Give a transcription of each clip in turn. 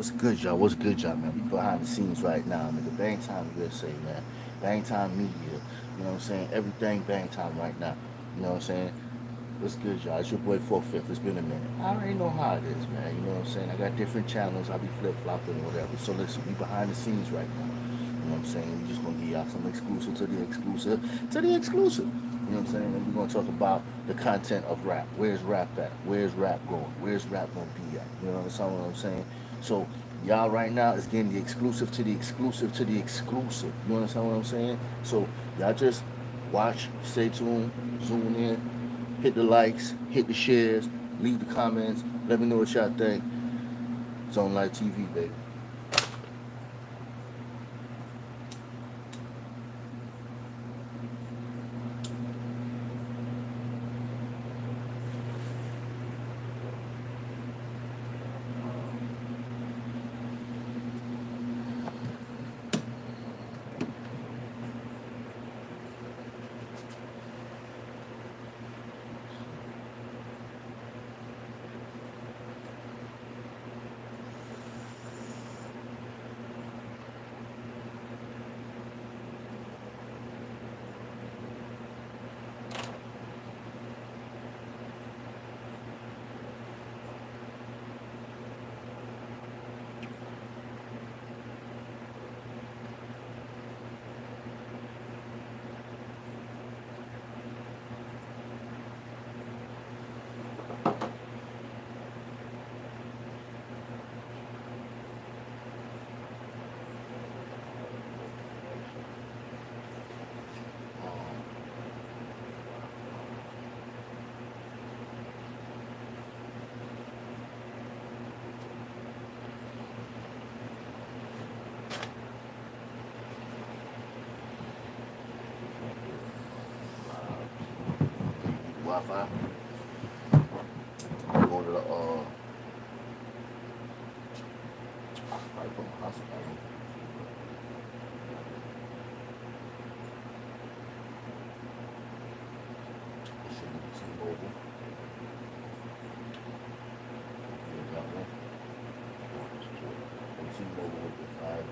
What's good, y'all? What's good, y'all, man? We behind the scenes right now, nigga. Bang Time USA, man. Bang Time Media. You know what I'm saying? Everything Bang Time right now. You know what I'm saying? What's good, y'all? It's your boy 4/5. It's been a minute. I already know how it is, man. You know what I'm saying? I got different channels. I be flip flopping or whatever. So listen, we behind the scenes right now. You know what I'm saying? We just gonna give y'all some exclusive to the exclusive to the exclusive. You know what I'm saying? And we're gonna talk about the content of rap. Where's rap at? Where's rap going? Where's rap gonna be at? You know what I'm saying? So y'all right now is getting the exclusive to the exclusive to the exclusive. You understand what I'm saying? So y'all just watch, stay tuned, zoom in, hit the likes, hit the shares, leave the comments, let me know what y'all think. Zone Light TV, baby. Wi-Fi. I'm going to the I put my hospital. It should be T-Mobile. You got one. And T-Mobile with the 5.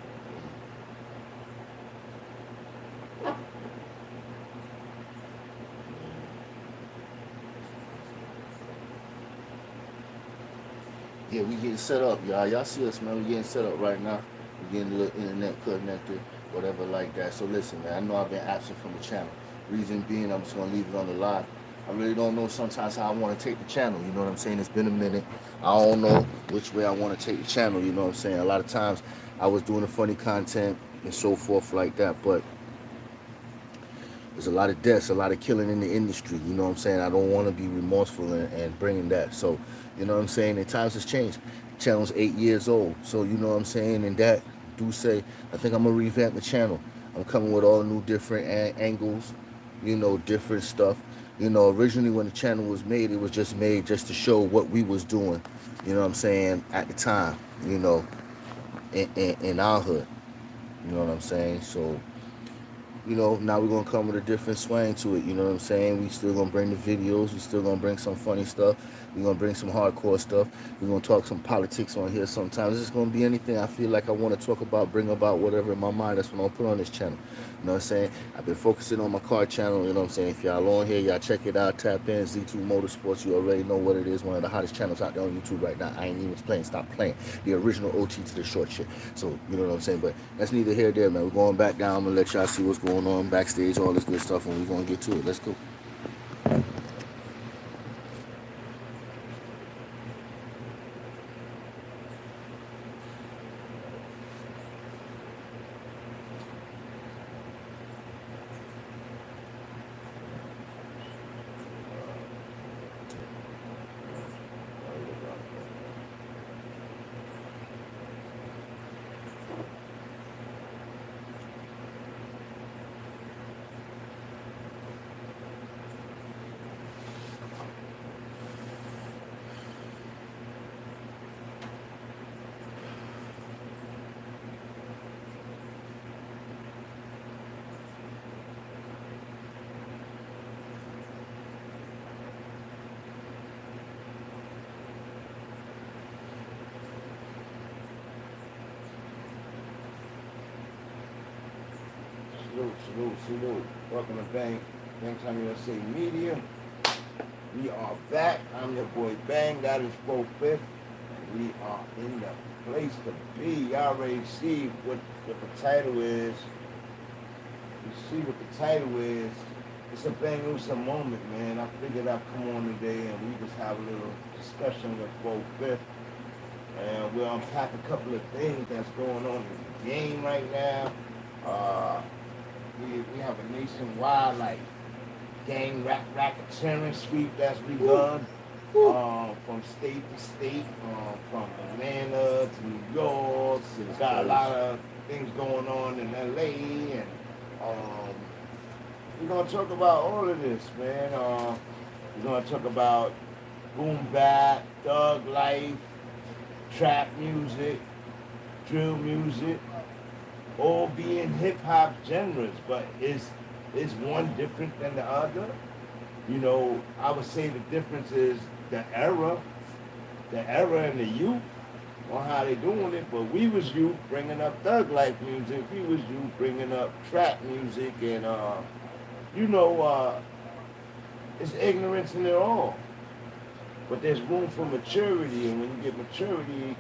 Yeah, we getting set up, y'all. Y'all see us, man. We getting set up right now. We getting a little internet connected, whatever like that. So listen, man. I know I've been absent from the channel. Reason being, I'm just gonna leave it on the live. I really don't know sometimes how I want to take the channel. You know what I'm saying? It's been a minute. I don't know which way I want to take the channel. You know what I'm saying? A lot of times I was doing the funny content and so forth like that, but there's a lot of deaths, a lot of killing in the industry. You know what I'm saying? I don't want to be remorseful and bringing that. So, you know what I'm saying? And times has changed. Channel's 8 years old. So, you know what I'm saying? And that do say, I think I'm going to revamp the channel. I'm coming with all new different angles, different stuff. Originally when the channel was made, it was just made just to show what we was doing, you know what I'm saying, at the time, in our hood. You know what I'm saying? So, now we're gonna come with a different swing to it. You know what I'm saying? We still gonna bring the videos. We still gonna bring some funny stuff. We're gonna bring some hardcore stuff. We're gonna talk some politics on here sometimes. It's gonna be anything I feel like I want to talk about, bring about whatever in my mind. That's what I'm gonna put on this channel. You know what I'm saying? I've been focusing on my car channel. You know what I'm saying? If y'all on here, y'all check it out. Tap in Z2 Motorsports. You already know what it is. One of the hottest channels out there on YouTube right now. I ain't even playing. Stop playing. The original OT to the short shit. So you know what I'm saying? But that's neither here nor there, man. We're going back down. I'm gonna let y'all see what's going on backstage, all this good stuff, and we're gonna get to it. Let's go. Salute, salute. Welcome to Bang Time USA Media. We are back. I'm your boy Bang. That is 4/5. We are in the place to be. Y'all already see what the title is. You see what the title is. It's a Bangusa moment, man. I figured I'd come on today and we just have a little discussion with 4/5. And we'll unpack a couple of things that's going on in the game right now. Uh, we have a nationwide like gang racketeering sweep that's begun from state to state, from Atlanta to New York. It's got a lot of things going on in LA, and we're gonna talk about all of this, man. We're gonna talk about boom bap, thug life, trap music, drill music, all being hip hop genres, but is one different than the other? You know, I would say the difference is the era and the youth on how they doing it. But we was youth bringing up thug life music. We was youth bringing up trap music, and it's ignorance in it all. But there's room for maturity, and when you get maturity,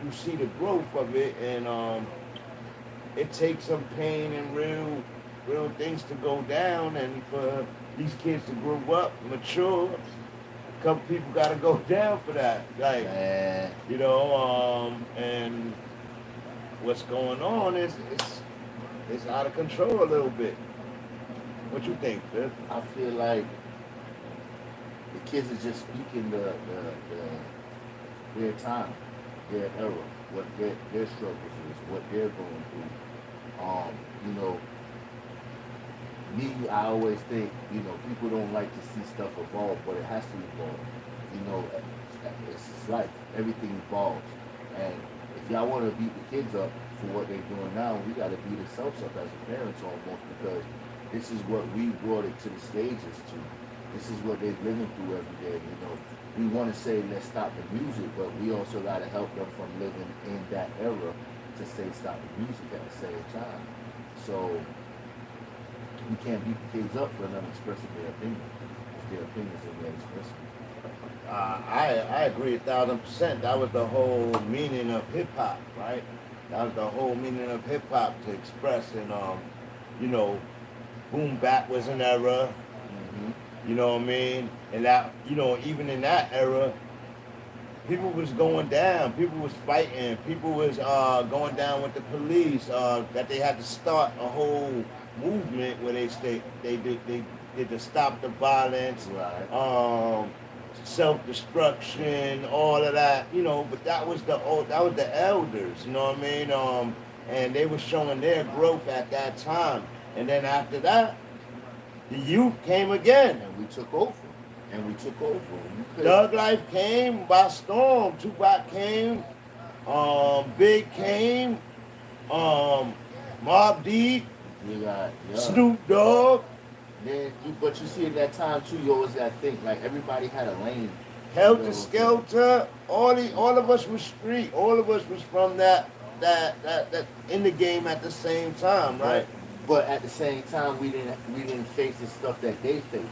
you see the growth of it, and it takes some pain and real things to go down, and for these kids to grow up, mature. A couple people got to go down for that, like Man, and what's going on is it's out of control a little bit. What you think, Fifth? I feel like the kids are just speaking their time, their era, what their struggles is, what they're going through. You know, me, I always think, people don't like to see stuff evolve, but it has to evolve. You know, it's life. Everything evolves. And if y'all want to beat the kids up for what they're doing now, we got to beat ourselves up as parents almost, because this is what we brought it to the stages to. This is what they're living through every day. We want to say let's stop the music, but we also got to help them from living in that era to say stop the music at the same time. So we can't beat the kids up for them expressing their opinions. It's their opinions and they're expressing. I agree 1,000%. That was the whole meaning of hip hop, right? That was the whole meaning of hip hop, to express, and you know, boom bap was an era. You know what I mean? And that, even in that era, people was going down. People was fighting. People was going down with the police. That they had to start a whole movement where they did to stop the violence, Right. self-destruction, all of that. But that was the elders. You know what I mean? And they were showing their growth at that time. And then after that, the youth came again. And we took over. Thug Life came by storm. Tupac came. Big came. Mobb Deep. You got Snoop Dogg. But you see, at that time too, you always got to think like everybody had a lane. Helter Skelter. All of us was street. All of us was from that in the game at the same time, right? But at the same time, we didn't face the stuff that they faced.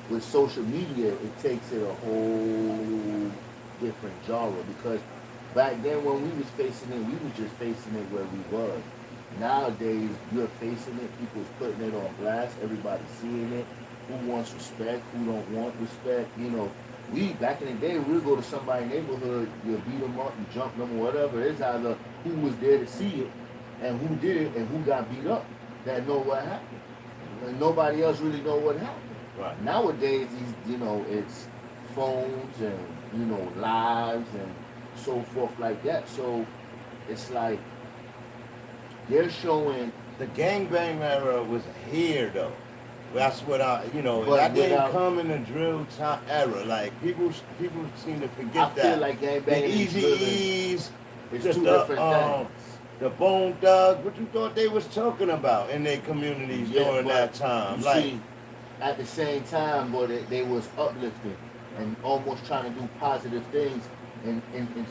With social media, it takes it a whole different genre, because back then when we was facing it, we was just facing it where we was. Nowadays, you're facing it, people's putting it on blast, everybody's seeing it. Who wants respect? Who don't want respect? We back in the day, we would go to somebody's neighborhood, you beat them up, you jump them, or whatever. It's either who was there to see it, and who did it, and who got beat up, that know what happened. And nobody else really know what happened. Right. Nowadays, it's phones and lives and so forth like that. So it's like they're showing The gangbang era was here though. That's what But that didn't without- come in the drill time era. Like people seem to I forget feel that. like The gangbanging is Easy driven. E's, It's just two the different things. the Bone Thugs. What you thought they was talking about in their communities during but that time? you Like see, at the same time, but they was uplifting and almost trying to do positive things in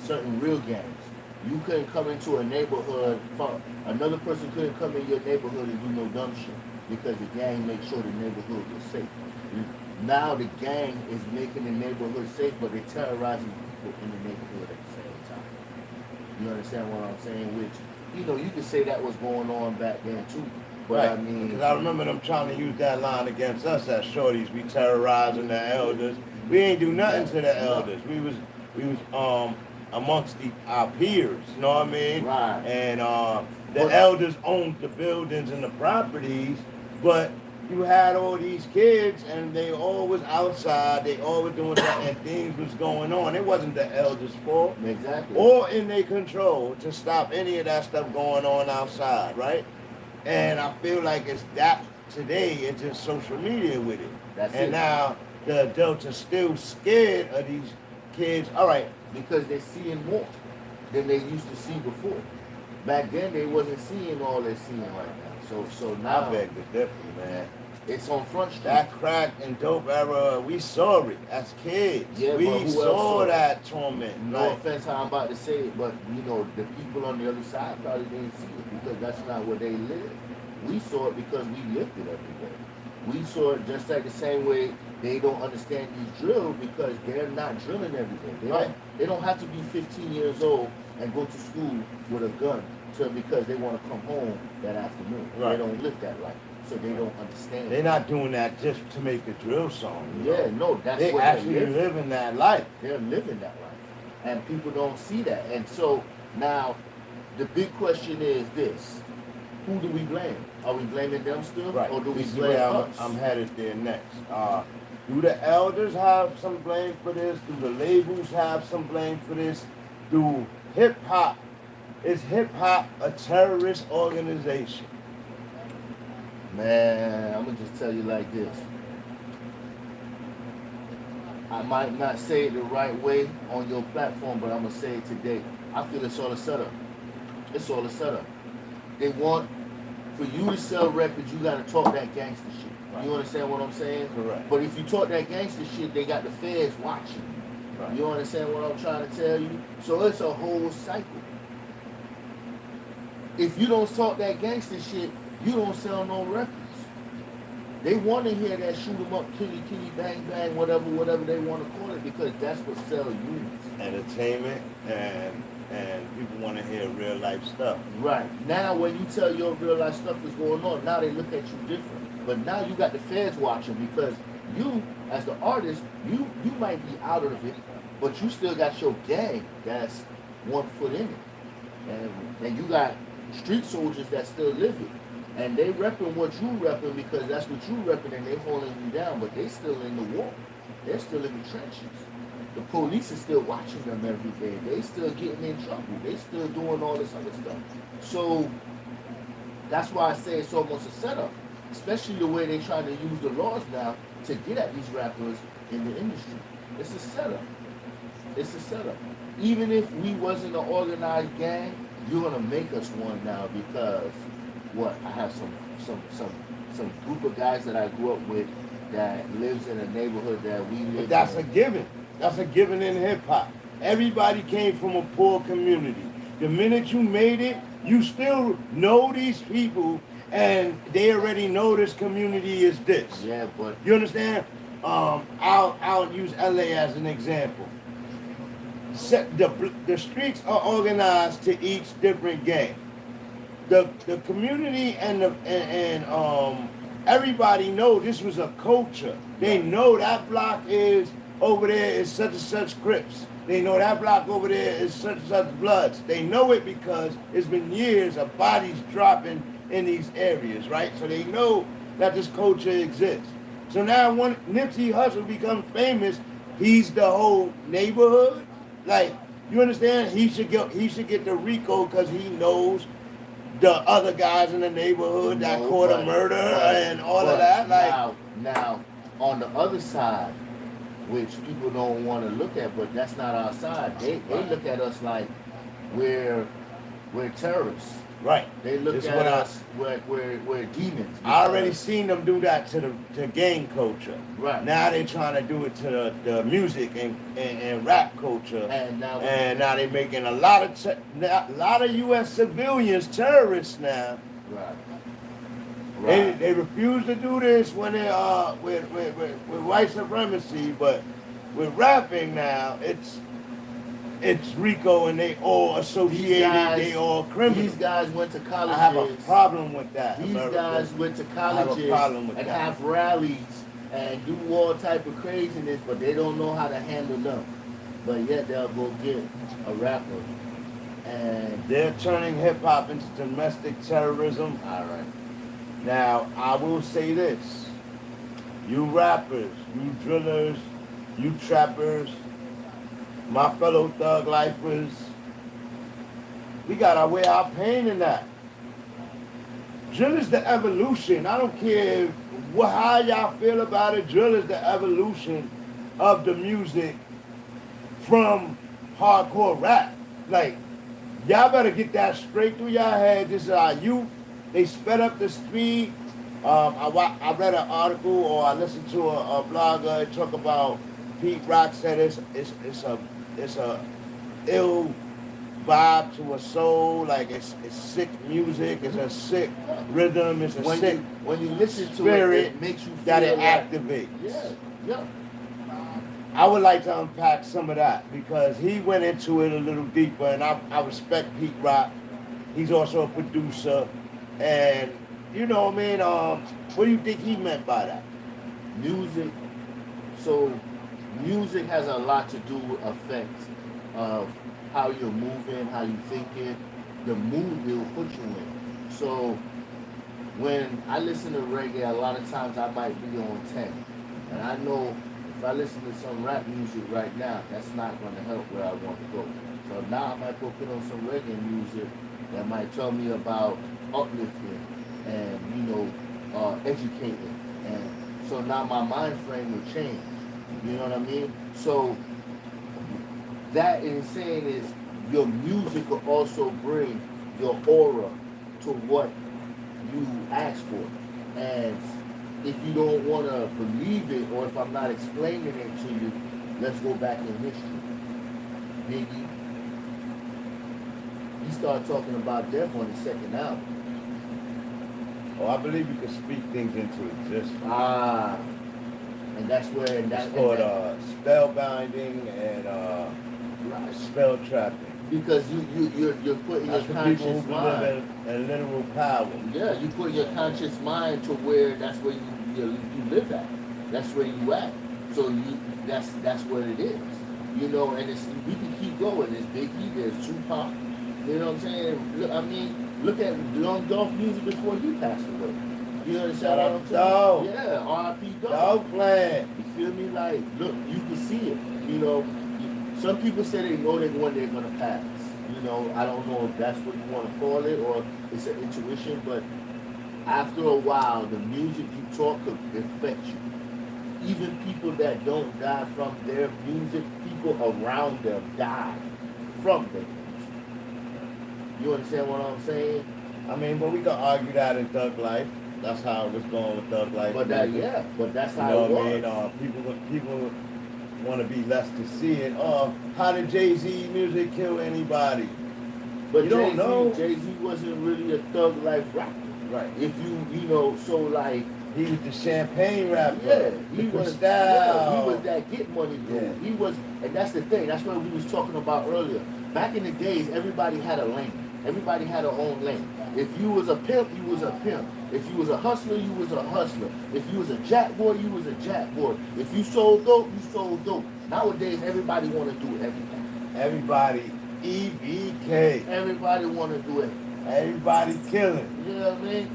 certain real gangs. You couldn't come into a neighborhood, another person couldn't come in your neighborhood and do no dumb shit. because the gang makes sure the neighborhood was safe. Now the gang is making the neighborhood safe, but they're terrorizing people in the neighborhood at the same time. You understand what I'm saying? Which, you could say that was going on back then too. But Right. I mean, Because I remember them trying to use that line against us as shorties. We terrorizing the elders. We ain't do nothing to the elders. We was amongst our peers. You know what I mean? Right. And the But elders owned the buildings and the properties, but you had all these kids and they all was outside. They all was doing that, and things was going on. It wasn't the elders' fault exactly. or in their control to stop any of that stuff going on outside, right? And I feel like it's that today. It's just social media with it. That's and it. now the adults are still scared of these kids. All right, Because they're seeing more than they used to see before. Back then, they wasn't seeing all they're seeing right now. So now I beg to differ, man. it's on Front Street. That crack and dope era, we saw it as kids. Yeah, but we who else saw saw it? that torment. No Like, offense how I'm about to say it, but the people on the other side probably didn't see it because that's not where they live. We saw it because we lived it every day. We saw it just like the same way they don't understand these drills because they're not drilling every day. They don't have to be 15 years old and go to school with a gun because they want to come home that afternoon. Right. They don't live that life, so they don't understand. they're not doing that just to make a drill song. You Yeah, know? no, that's they what actually they live. living that life. They're living that life. And people don't see that. And so now the big question is this. Who do we blame? Are we blaming them still? Right. Or do we This is blame where us? I'm headed there next. Do the elders have some blame for this? Do the labels have some blame for this? Do is hip hop a terrorist organization? Man, I'm going to just tell you like this. I might not say it the right way on your platform, but I'm going to say it today. I feel it's all a setup. It's all a setup. They want, for you to sell records, you got to talk that gangster shit. Right. You understand what I'm saying? Correct. But if you talk that gangster shit, they got the feds watching. Right. You understand what I'm trying to tell you? So it's a whole cycle. If you don't talk that gangster shit, you don't sell no records. They want to hear that shoot 'em up, kitty, kitty, bang, bang, whatever they want to call it, because that's what sells units. Entertainment and people want to hear real life stuff. Right. Now when you tell your real life stuff is going on, now they look at you different. But now you got the feds watching because you, as the artist, you might be out of it, but you still got your gang that's 1 foot in it. And you got street soldiers that still live it. And they repping what you repping because that's what you repping and they holding you down, but they still in the war. They're still in the trenches. The police is still watching them every day. They still getting in trouble. They still doing all this other stuff. So that's why I say it's almost a setup, especially the way they're trying to use the laws now to get at these rappers in the industry. It's a setup. It's a setup. Even if we wasn't an organized gang, you're gonna make us one now because what? I have some group of guys that I grew up with that lives in a neighborhood that we live in. But that's a given. That's a given in hip hop. Everybody came from a poor community. The minute you made it, you still know these people and they already know this community is this. Yeah, but You understand? I'll use LA as an example. The streets are organized to each different gang. The community and everybody know this was a culture. They know that block is over there is such and such Crips. They know that block over there is such and such Bloods. They know it because it's been years of bodies dropping in these areas, right? So they know that this culture exists. So now when Nipsey Hussle becomes famous, he's the whole neighborhood. Like, you understand? He should get the RICO because he knows the other guys in the neighborhood that caught a murder and all of that. Like, now, on the other side, which people don't want to look at, but that's not our side. They look at us like we're terrorists. right. They look This is at what us we're demons. I already seen them do that to gang culture. Right. Now they're trying to do it to the music and rap culture. And now they're making a lot of U.S. civilians terrorists now. right. Right. They refuse to do this when they with white supremacy, but with rapping now, it's Rico and they all These associated, they guys, all these criminals. guys went to I have a colleges. problem with that, These America. guys went to I have a colleges problem with and that. have rallies and do all type of craziness, but they don't know how to handle them. But yet they'll go get a rapper and They're turning hip hop into domestic terrorism. all right. Now, I will say this. You rappers, you drillers, you trappers, my fellow thug lifers, we gotta wear our pain in that. Drill is the evolution. I don't care how y'all feel about it. Drill is the evolution of the music from hardcore rap. Like, y'all better get that straight through y'all head. This is our youth. They sped up the speed. I read an article or I listened to a blogger talk about Pete Rock said it's a ill vibe to a soul, like it's sick music, it's a sick rhythm, it's a sick when you listen to spirit it makes you feel that it like, activates. yeah, yeah. I would like to unpack some of that because he went into it a little deeper, and I respect Pete Rock. He's also a producer, and you know what I mean. What do you think he meant by that? Music. So music has a lot to do with effects of how you're moving, how you're thinking, the mood it will put you in. So when I listen to reggae, a lot of times I might be on 10. And I know if I listen to some rap music right now, that's not going to help where I want to go. So now I might go put on some reggae music that might tell me about uplifting and, educating. And so now my mind frame will change. You know what I mean? So that in saying is your music will also bring your aura to what you ask for. And if you don't want to believe it, or if I'm not explaining it to you, let's go back in history. Biggie, he started talking about death on his second album. Oh, I believe you can speak things into existence. Ah, and that's where It's called spellbinding and right. spell trapping. Because you're putting That's your for people conscious who mind. live in literal power. Yeah, you put your conscious mind to where that's where you live at. That's where you at. So that's what it is. And it's we can keep going. There's Biggie, there's Tupac. You know what I'm saying? Look at Young Dolph music before he passed away. You understand what I'm saying? Dog. Yeah, R.I.P. Dolph. Dog plan. You feel me? Like, look, you can see it. Some people say they know when they're gonna pass. I don't know if that's what you want to call it or it's an intuition, but after a while, the music you talk could affect you. Even people that don't die from their music, people around them die from their music. You understand what I'm saying? I mean, but we can argue that in Thug Life. That's how it was going with Thug Life. But that's how it was. You know what I mean? People want to be less to see it. Oh, how did Jay-Z music kill anybody? But you don't know. Jay-Z wasn't really a Thug Life rapper. Right. If so like, he was the champagne rapper. Yeah, he was that get money dude. Yeah. He was, and that's the thing. That's what we was talking about earlier. Back in the days, everybody had a lane. Everybody had their own lane. If you was a pimp, you was a pimp. If you was a hustler, you was a hustler. If you was a jack boy, you was a jack boy. If you sold dope, you sold dope. Nowadays, everybody want to do everything. Everybody, EBK. Everybody want to do it. Everybody killing. You know what I mean?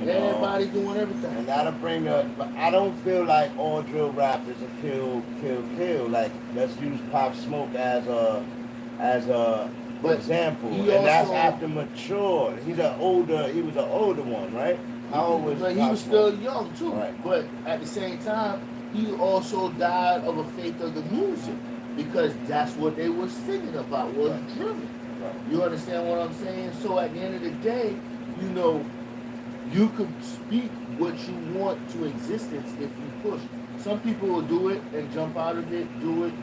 Everybody doing everything. And that'll bring up, but I don't feel like all drill rappers are kill. Like, let's use Pop Smoke as a example. And that's after mature. He was an older one, right? How old was But he was Smoke? still young too. Right. But at the same time, he also died of a faith of the music. Because that's what they were singing about, was drilling. Right. You understand what I'm saying? So at the end of the day, you could speak what you want to existence if you push. Some people will do it and jump out of it,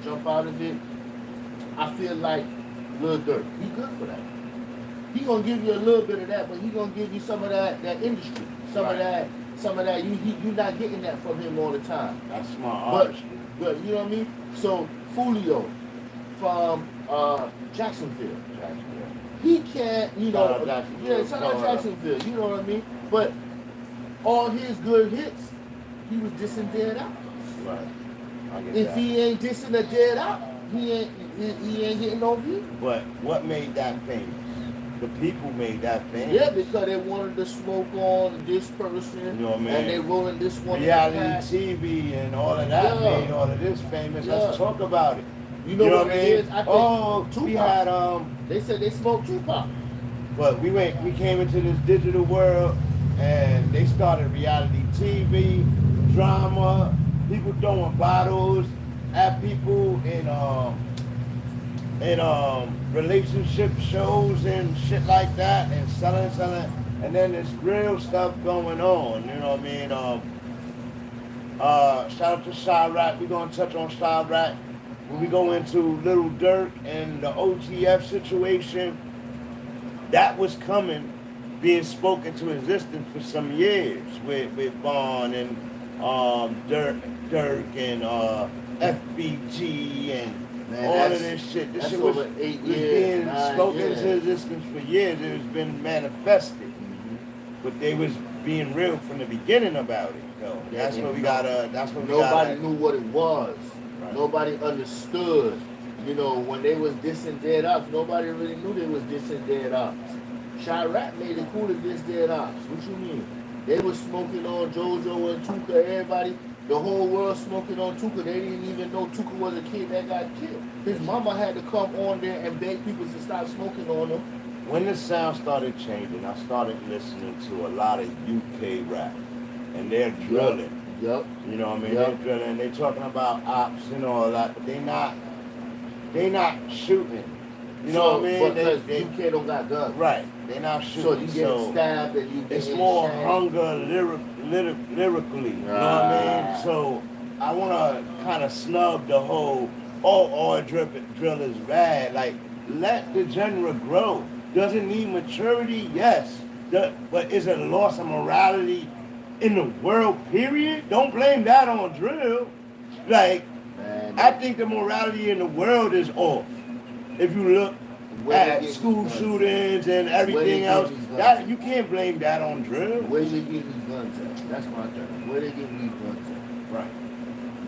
jump out of it. I feel like Lil Durk, he good for that. he gonna give you a little bit of that, but he gonna give you some of that industry, some of Right. that. You not getting that from him all the time. That's smart But artistry. you know what I mean. So Fulio from Jacksonville, he can't, Shout out Jacksonville, yeah, shout out Florida. Jacksonville. You know what I mean. But all his good hits, he was dissing dead out. Right. I get If that. he ain't dissing a dead out, he ain't getting no view. But what made that famous? The people made that famous. Yeah, because they wanted to smoke on this person, You know what I mean? and they rolling this one. Reality TV and all of that Yeah. made all of this famous. Yeah. Let's talk about it. You know what I it mean? is? I think Oh, Tupac. we had They said they smoked Tupac. but we came into this digital world and they started reality TV, drama, people throwing bottles at people in relationship shows and shit like that and selling, and then there's real stuff going on, you know what I mean? Shout out to Chirac. We're gonna touch on Chirac when we go into Little Dirk and the OTF situation. That was coming, being spoken to existence for some years with Vaughn and Dirk and FBG and Man, all of this shit. This shit was, over 8 was years, being 9 spoken years. to existence for years. It was been manifested, but they was being real from the beginning about it. Though. That's what we gotta. That's what we gotta. Nobody knew what it was. Right. Nobody understood. You know, when they was dissing dead ops, nobody really knew they was dissing dead ops. Chirac made it cool to diss dead ops. What you mean? They was smoking on JoJo and Tuka. Everybody, the whole world smoking on Tuka. They didn't even know Tuka was a kid that got killed. His mama had to come on there and beg people to stop smoking on him. When the sound started changing, I started listening to a lot of UK rap, and they're drilling. Yep. You know what I mean? Yep. They're drilling. They're talking about ops and all that, but they not shooting. You know what I mean? Because They UK don't got guns. right. They're not So shooting. you get stabbed and you get it's more shanked. hunger lyrically. You know what I mean? So I want to kind of snub the whole all drill is bad. Like, let the genre grow. Does it need maturity? Yes. But is it a loss of morality in the world, period? Don't blame that on drill. Like, Man, I think the morality in the world is off. If you look where they at get school these guns? shootings and Where they everything get else, these guns? that you can't blame that on drill. Where they getting these guns at? That's my thing. Where they getting these guns at? Right.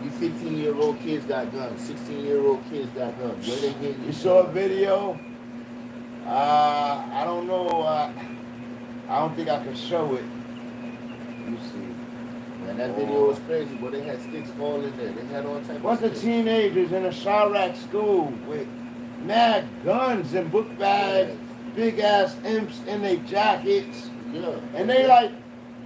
You 15-year-old kids got guns. 16-year-old kids got guns. Where they getting You these saw a guns? video. I don't know. I don't think I can show it. Let me see. Man, that video was crazy. But they had sticks all in there. They had all types Bunch of of sticks. teenagers in a Chirac school with mad guns and book bags, big ass imps in their jackets, Yeah. and they like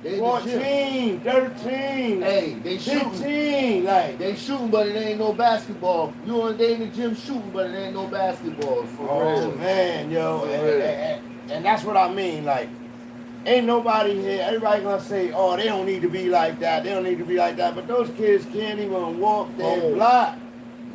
They in the gym. 14, 13, Hey, they shooting. 15, like. They shooting, but it ain't no basketball. You know, they in the gym shooting, but it ain't no basketball. For Oh real. man, yo, For and, real. and that's what I mean. Like, ain't nobody here. Everybody gonna say, "Oh, they don't need to be like that. They don't need to be like that." But those kids can't even walk their Home. block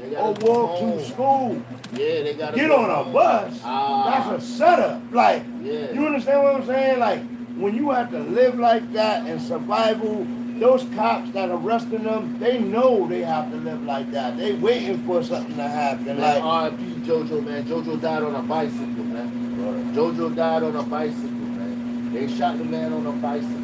They or gotta go walk home. to school. Yeah, they gotta Get go on a home. bus. Ah. That's a setup. Like, Yeah. you understand what I'm saying? Like, when you have to live like that in survival, those cops that arresting them, they know they have to live like that. They waiting for something to happen. Man, Like, R.I.P. JoJo, man. JoJo died on a bicycle, man. JoJo died on a bicycle, man. They shot the man on a bicycle.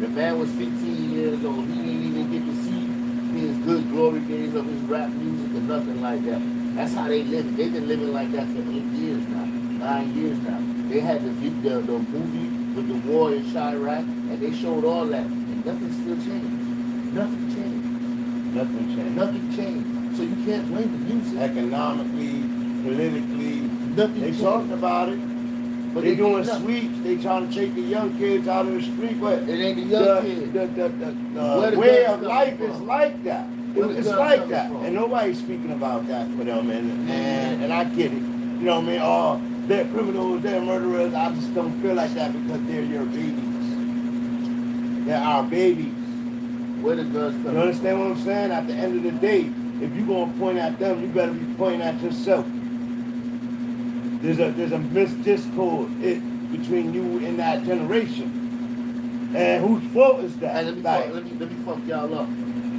The man was 15 years old. He didn't even get to see his good glory days of his rap music or nothing like that. That's how they live. They've been living like that for 8 years now, 9 years now. They had the movie with the war in Chirac, and they showed all that, and nothing still changed. Nothing changed. nothing changed. Nothing changed. So you can't blame the music. Economically, politically, Nothing they changed. talked about it. But They doing nothing. sweeps. They trying to take the young kids out of the street, but It ain't the young kids. Where the the way guns of coming life from? is like that. Where the It's guns like coming that, from? and nobody's speaking about that for them, and I get it. You know what I mean? Oh, they're criminals, they're murderers. I just don't feel like that because they're your babies. They're our babies. Where the guns You coming understand what I'm saying? At the end of the day, if you're gonna point at them, you better be pointing at yourself. There's a misdiscord. between you and that generation. And whose fault is that? Hey, let me fuck y'all up.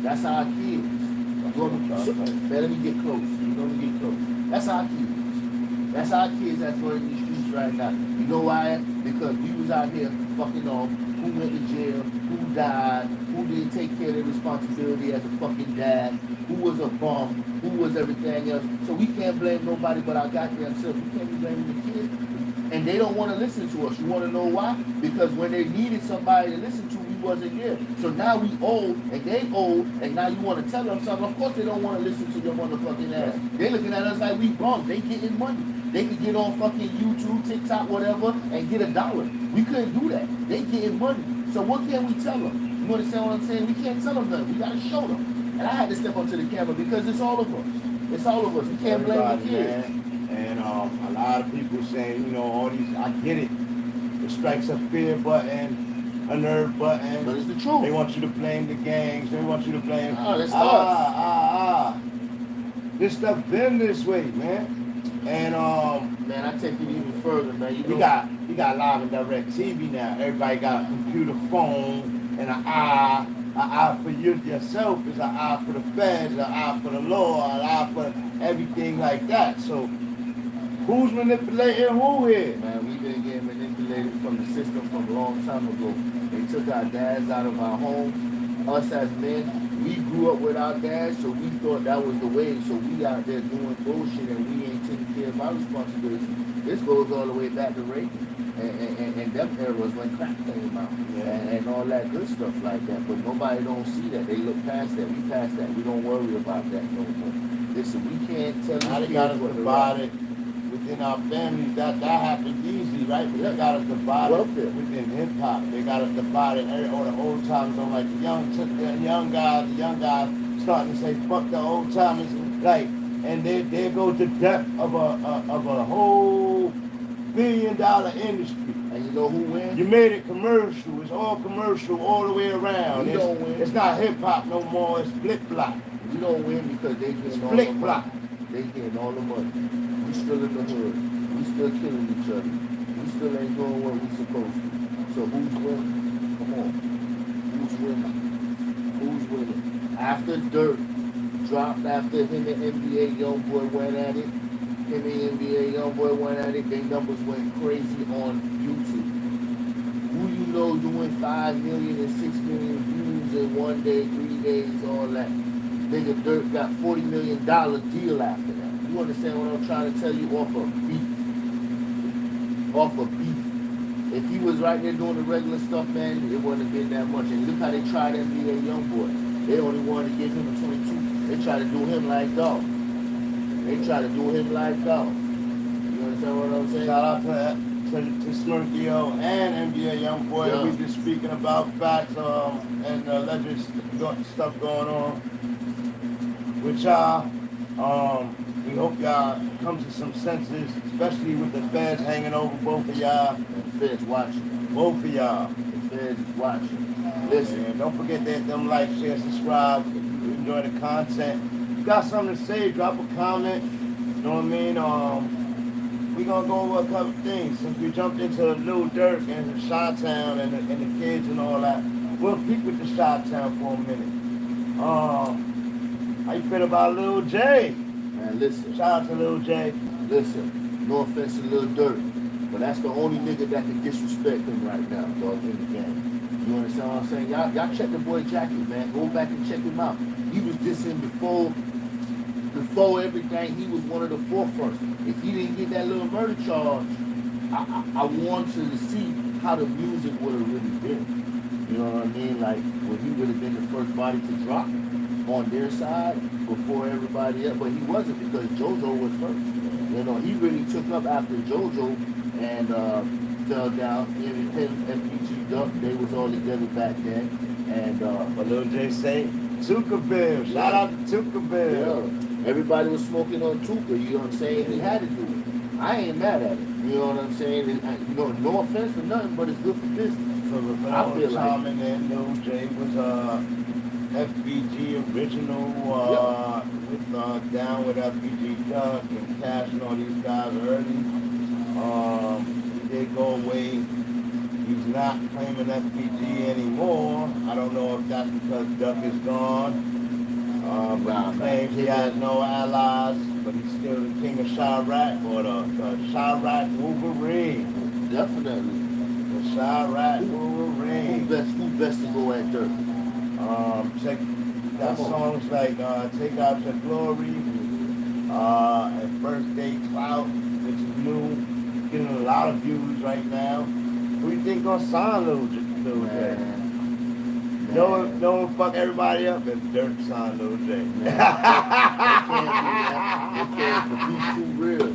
That's our kids. Man, let me get close. Let me get close. That's our kids. That's our kids that's going in these streets right now. You know why? Because we was out here fucking off. Who went to jail? Who died? Who didn't take care of their responsibility as a fucking dad? Who was a bum? Who was everything else? So we can't blame nobody but our goddamn selves. We can't be blaming the kids. And they don't want to listen to us. You want to know why? Because when they needed somebody to listen to, we wasn't there. So now we old, and they old, and now you want to tell them something. Of course they don't want to listen to your motherfucking ass. They looking at us like we bums. They getting money. They could get on fucking YouTube, TikTok, whatever, and get $1. We couldn't do that. They getting money. So what can we tell them? You understand what I'm saying? We can't tell them nothing. We got to show them. And I had to step up to the camera because it's all of us. It's all of us. We can't blame the kids. Man. And a lot of people saying, you know, all these, I get it. It strikes a fear button, a nerve button. But it's the truth. They want you to blame the gangs. They want you to blame. That's us. This stuff been this way, man. And man, I take it even further, man. You got live and direct TV now. Everybody got a computer phone and an eye. An eye for you yourself is an eye for the feds, an eye for the law, an eye for everything like that. So who's manipulating who here? Man, we've been getting manipulated from the system from a long time ago. They took our dads out of our homes. Us as men, we grew up with our dads, so we thought that was the way. So we out there doing bullshit and we ain't taking care of our responsibilities. This goes all the way back to Reagan and them eras when crack came out and all that good stuff like that. But nobody don't see that. They look past that. We past that. We don't worry about that no more. Listen, we can't tell now these they got us kids divided within our families. That happened easy, right? But they got us divided within hip hop. They got us divided. All the old timers don't like the young guys starting to say fuck the old timers, like, and there goes the death of a whole $1 billion industry. And you know who wins? You made it commercial. It's all commercial all the way around. We don't win. It's not hip hop no more. It's flip flop. We don't win because they getting all the money. They getting all the money. We still in the hood. We still killing each other. We still ain't doing what we supposed to. So who's winning? Come on. Who's winning? Who's winning? After Dirt dropped, after him and NBA Youngboy went at it, him and NBA Youngboy went at it, their numbers went crazy on YouTube. Who you know doing 5 million and 6 million views in 1 day, 3 days, all that? Nigga Dirt got $40 million deal after that. You understand what I'm trying to tell you? Off of beef. Off of beef. If he was right there doing the regular stuff, man, it wouldn't have been that much. And look how they tried NBA Youngboy. They only wanted to give him a 22. They tried to do him like dog. They tried to do him like dog. You understand what I'm saying? Shout out to Smirkio and NBA Youngboy. Yeah. We've been speaking about facts and alleged stuff going on with y'all. We hope y'all come to some senses, especially with the feds hanging over both of y'all. The feds watching. Both of y'all. The feds watching. Listen. And don't forget that them like, share, subscribe. If you enjoy the content. If you got something to say, drop a comment. You know what I mean? We gonna go over a couple things. Since we jumped into Lil Durk and Chi-Town and the kids and all that, we'll keep with the Chi-Town for a minute. How you feel about Lil J? Man, listen. Shout out to Lil J. Listen, no offense to Lil Durk, but that's the only nigga that can disrespect him right now, dog, in the game. You understand what I'm saying? Y'all check the boy Jackie, man. Go back and check him out. He was dissing before everything. He was one of the forefronts. If he didn't get that little murder charge, I wanted to see how the music would have really been. You know what I mean? Like, would he would have been the first body to drop on their side before everybody else? But he wasn't, because JoJo was first. You know, he really took up after JoJo and fell down. Him and PG Duck, they was all together back then. And But Lil J say, Tukaville. Shout out to Tukaville. yeah. Everybody was smoking on Tuka, you know what I'm saying? He had to do it. I ain't mad at it. You know what I'm saying? And, you know, no offense for nothing, but it's good for business. So I feel like Charming and Lil J was FBG original with down with FBG Duck and Cash and all these guys early. did go away. He's not claiming FBG anymore. I don't know if that's because Duck is gone. But Nah, he man. claims he has no allies, but he's still the king of Chirac, or the Chirac Wolverine. Definitely. The Chirac Who Wolverine. best to go at Dirk? Check, got Come on. songs like Take Out Your Glory, and First Day Clout, which is new, getting a lot of views right now. Who do you think gonna sign Lil J? Man. No one fuck everybody up and Dirk signed Lil J. Man, they can't. The beef's too real.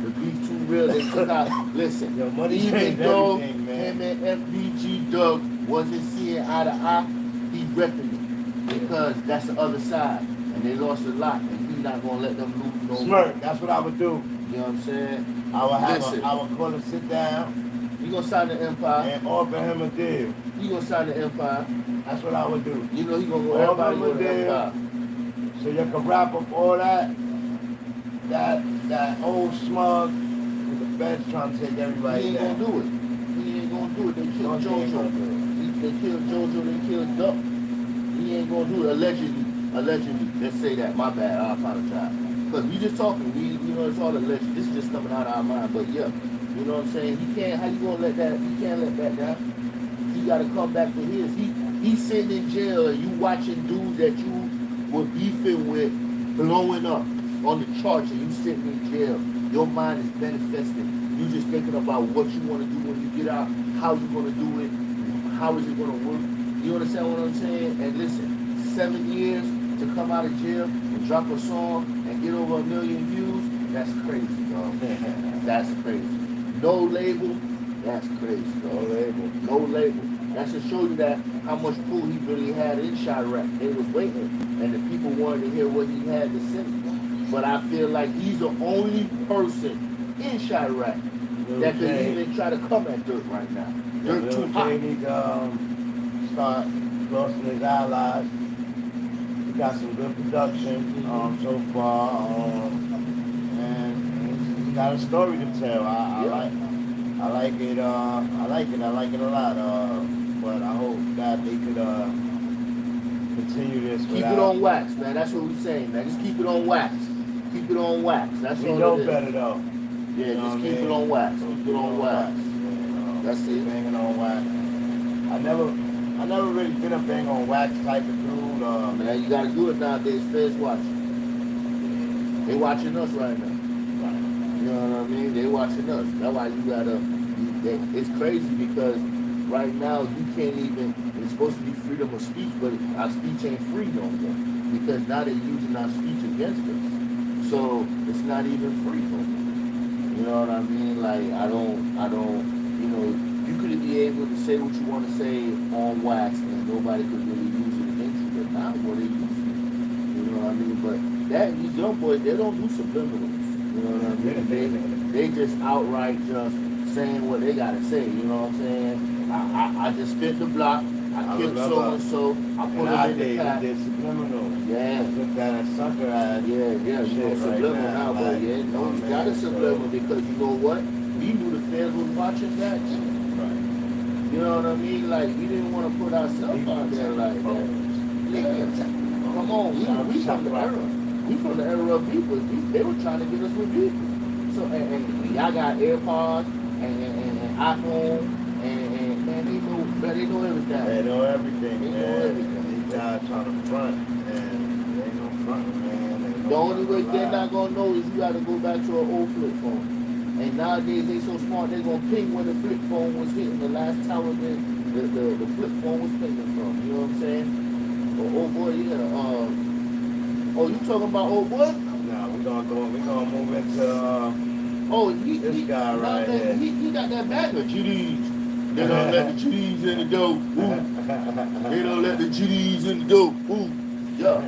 The beef's too real. They took out. Listen, Yo, money even changed though everything, man. him and FBG Doug wasn't seeing eye to eye, he repping it because that's the other side, and they lost a lot, and he's not gonna let them lose no more. Smirk, that's what I would do. You know what I'm saying? I would call him sit down You gonna sign the Empire? and offer him a deal. You gonna sign the Empire? That's what I would do. You know he gonna go everybody go to the Empire. So you can wrap up all that old smug with the feds trying to take everybody He ain't down. gonna do it. He ain't gonna do it. They killed JoJo. They killed JoJo. They killed Duck. He ain't gonna do it. Allegedly. Let's say that. My bad. I apologize. Because we just talking. You know, it's all alleged. This is just coming out of our mind. But yeah, you know what I'm saying? He can't. How you gonna let that? He can't let that down. He gotta come back for his. He's sitting in jail and you watching dudes that you were beefing with blowing up on the charge and you sitting in jail. Your mind is manifesting. You just thinking about what you want to do when you get out, how you gonna do it, how is it gonna work. You understand what I'm saying? And listen, 7 years to come out of jail and drop a song and get over 1 million views, that's crazy, dog. That's crazy. No label, that's crazy, dog. No label. That should show you that how much pull he really had in Chirac. They was waiting, and the people wanted to hear what he had to say. But I feel like he's the only person in Chirac that could even try to come at Dirk right now. Dirk too hot. He start losing his allies. He got some good production so far, and he got a story to tell. I like it. I like it a lot. But I hope that they could continue this. Keep it on wax, man. That's what we're saying, man. Just keep it on wax. Keep it on wax. That's all know it is. better though. Yeah, You know just what keep I mean? it on wax. So Keep it on wax. That's it. Banging on wax. I never really been a bang on wax type of dude. Man, you gotta do it nowadays. Feds watching. They watching us right now. You know what I mean? They watching us. That's why you gotta. It's crazy because right now you can't even. It's supposed to be freedom of speech, but our speech ain't free no more because now they're using our speech against us. So it's not even free no more. You know what I mean? Like I don't. You know, you could be able to say what you want to say on wax, and nobody could really use it against you. But now what they use it. You know what I mean? But these young boys, they don't do subliminals. You know what I mean? They just outright just saying what they gotta say. You know what I'm saying? I just spit the block. I killed so and so. I put them in the pack. Did subliminal. Yeah. Look at a sucker ass. Yeah. You know subliminal now, but yeah, no, you got a subliminal because you know what? We knew the fans was watching that too. Right. You know what I mean? Like we didn't want to put ourselves out there like that. Yeah. Come on, we from the era. We from the era of people. They were trying to get us with people. So and y'all got AirPods and iPhone and man, they know everything. They know everything, They man. know everything. These guys trying to front, and they ain't no front, man. The only way they're not gonna know is you gotta go back to an old flip phone. And nowadays they so smart they're gonna ping when the flip phone was hitting the last tower that the flip phone was pinging from. You know what I'm saying? Oh boy, yeah. Oh, you talking about old boy? Nah, we gonna move into this guy right man, here. He got that bag of GDs. They don't let the GDs in the dope. Ooh. They don't let the GDs in the dope. Ooh. Yeah.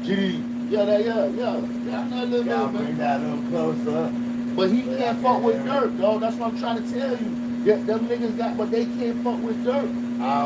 GD. Yeah. I know a little Gotta bit, bring man. that a little closer. But he can't fuck with Dirk, dog. That's what I'm trying to tell you. Yeah, them niggas got, but they can't fuck with Dirk.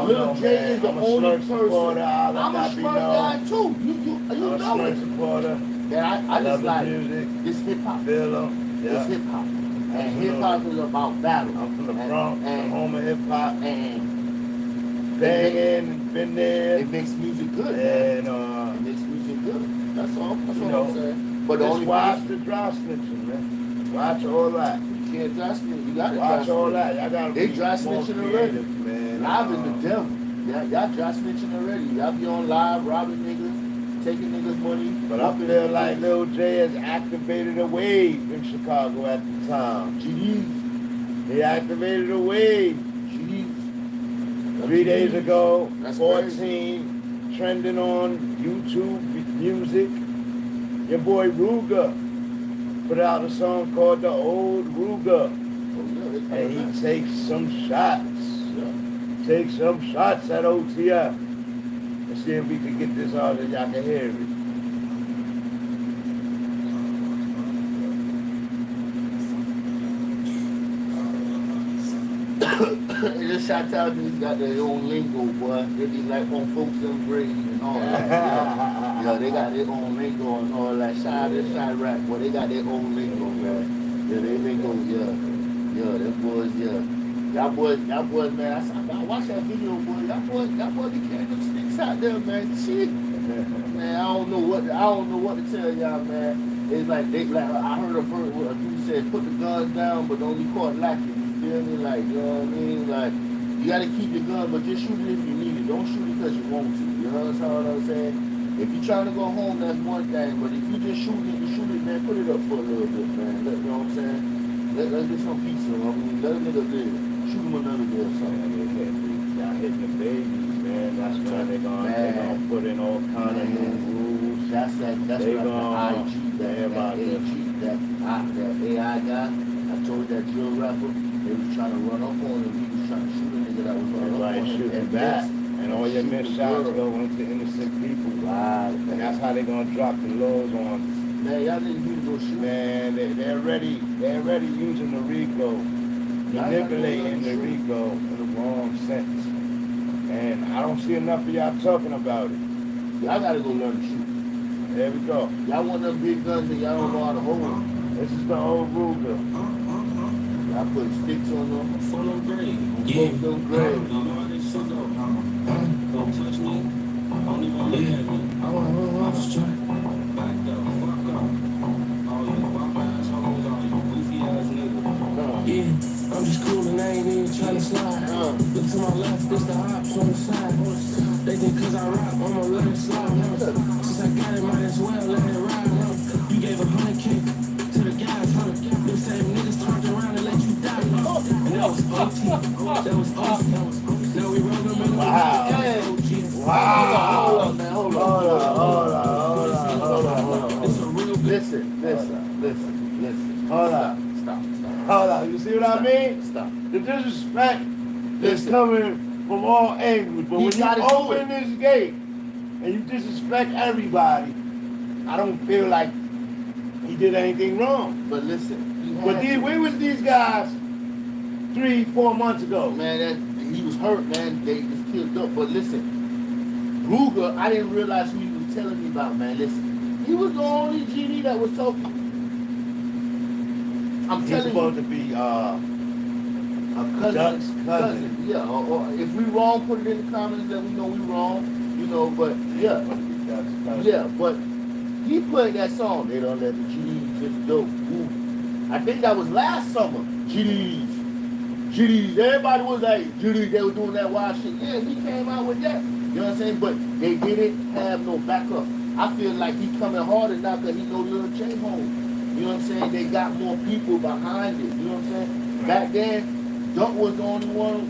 Lil J is the only person. I'm a smart guy too. You know I'm a it. supporter. Yeah, I I just love like the music. this hip hop. Feel 'em. It's Yeah. hip hop. And hip hop is about battle. I'm from the Bronx, the home of hip hop. And banging, been there. It makes music good, and, man. It makes music good. That's all. That's all I'm saying. But just watch the dry snitching, man. Watch all that. You can't dry snitch. You gotta watch all that. Y'all gotta they dry snitching already. Man. Live is the devil. Y'all dry snitching already. Y'all be on live robbing niggas, taking niggas' money. But I feel like Lil J has activated a wave in Chicago at the time. GDs. He activated a wave. GDs. 3 days ago, That's 14, crazy. trending on YouTube music. Your boy Ruger put out a song called The Old Ruger. And he takes some shots. Take some shots at OTF. Let's see if we can get this out and y'all can hear it. Just shout out to these got their own lingo, boy. They be like on folks them grades and all that. Yeah, they got their own lingo and all that. Shout this, shout rap, boy. They got their own lingo, man. Yeah, they lingo, them boys, Y'all boys, man. I watched that video, boy. Y'all boys be carrying them sticks out there, man. Shit. Man, I don't know what to tell y'all, man. It's like I heard a dude said put the guns down, but don't be caught lacking. You feel me? Like, you know what I mean? Like, you gotta keep your gun, but just shoot it if you need it. Don't shoot it because you want to. You know what I'm saying? If you're trying to go home, that's one thing. But if you just shoot it, man, put it up for a little bit, man. You know what I'm saying? Let's get some pizza. I mean, let a nigga live. Shoot him another day or something. Y'all hitting the babies, man. That's why they gonna put in all kind of new rules. That's the IG, that AI guy. I told that drill rapper, they was trying to run up on him. He was trying to shoot a nigga that was running up on him. Shooting back. And all your missed shots go into innocent people. Right. And that's how they gonna drop the laws on. Man, y'all niggas need to go shoot. Man, they're already using the RICO. Manipulating the RICO in the wrong sense. And I don't see enough of y'all talking about it. Y'all gotta go learn to shoot. There we go. Y'all want them big guns and y'all don't know how to hold them. This is the old Ruger. Y'all put sticks on them. Full of grade. Smoke them grade. Don't touch me. Don't even look at me. I was trying. Back the fuck up. All you pop ass hoes, all you goofy ass niggas. Yeah, I'm just cool and I ain't even trying to slide. Look to my left, this the ops on the side. They think cause I rap, I'ma let it slide. Since I got it, might as well let it ride. You gave 100K to the guys, them same niggas turned around and let you die. And that was OT, that was awesome. Now we roll them in the Wow. Hold on, man. Hold on. It's a real Listen. Hold on. Stop. Hold on. You see what I mean? Stop. The disrespect is coming from all angles. But when you open this gate and you disrespect everybody, I don't feel like he did anything wrong. But listen. Where was these guys 3-4 months ago? Man, he was hurt, man. They just killed up. But listen, Ruger, I didn't realize who he was telling me about, man. Listen, he was the only GD that was talking. I'm He's telling supposed you. to be A cousin. Yeah, or if we wrong, put it in the comments that we know we wrong. You know, but yeah. Yeah, but he played that song. They don't let the GDs get the dope. Ooh. I think that was last summer. GDs. Everybody was like, GDs, they were doing that wild shit. Yeah, he came out with that. You know what I'm saying? But they didn't have no backup. I feel like he coming harder now because he know Lil J home. You know what I'm saying? They got more people behind it. You know what I'm saying? Back then, Duck was the only one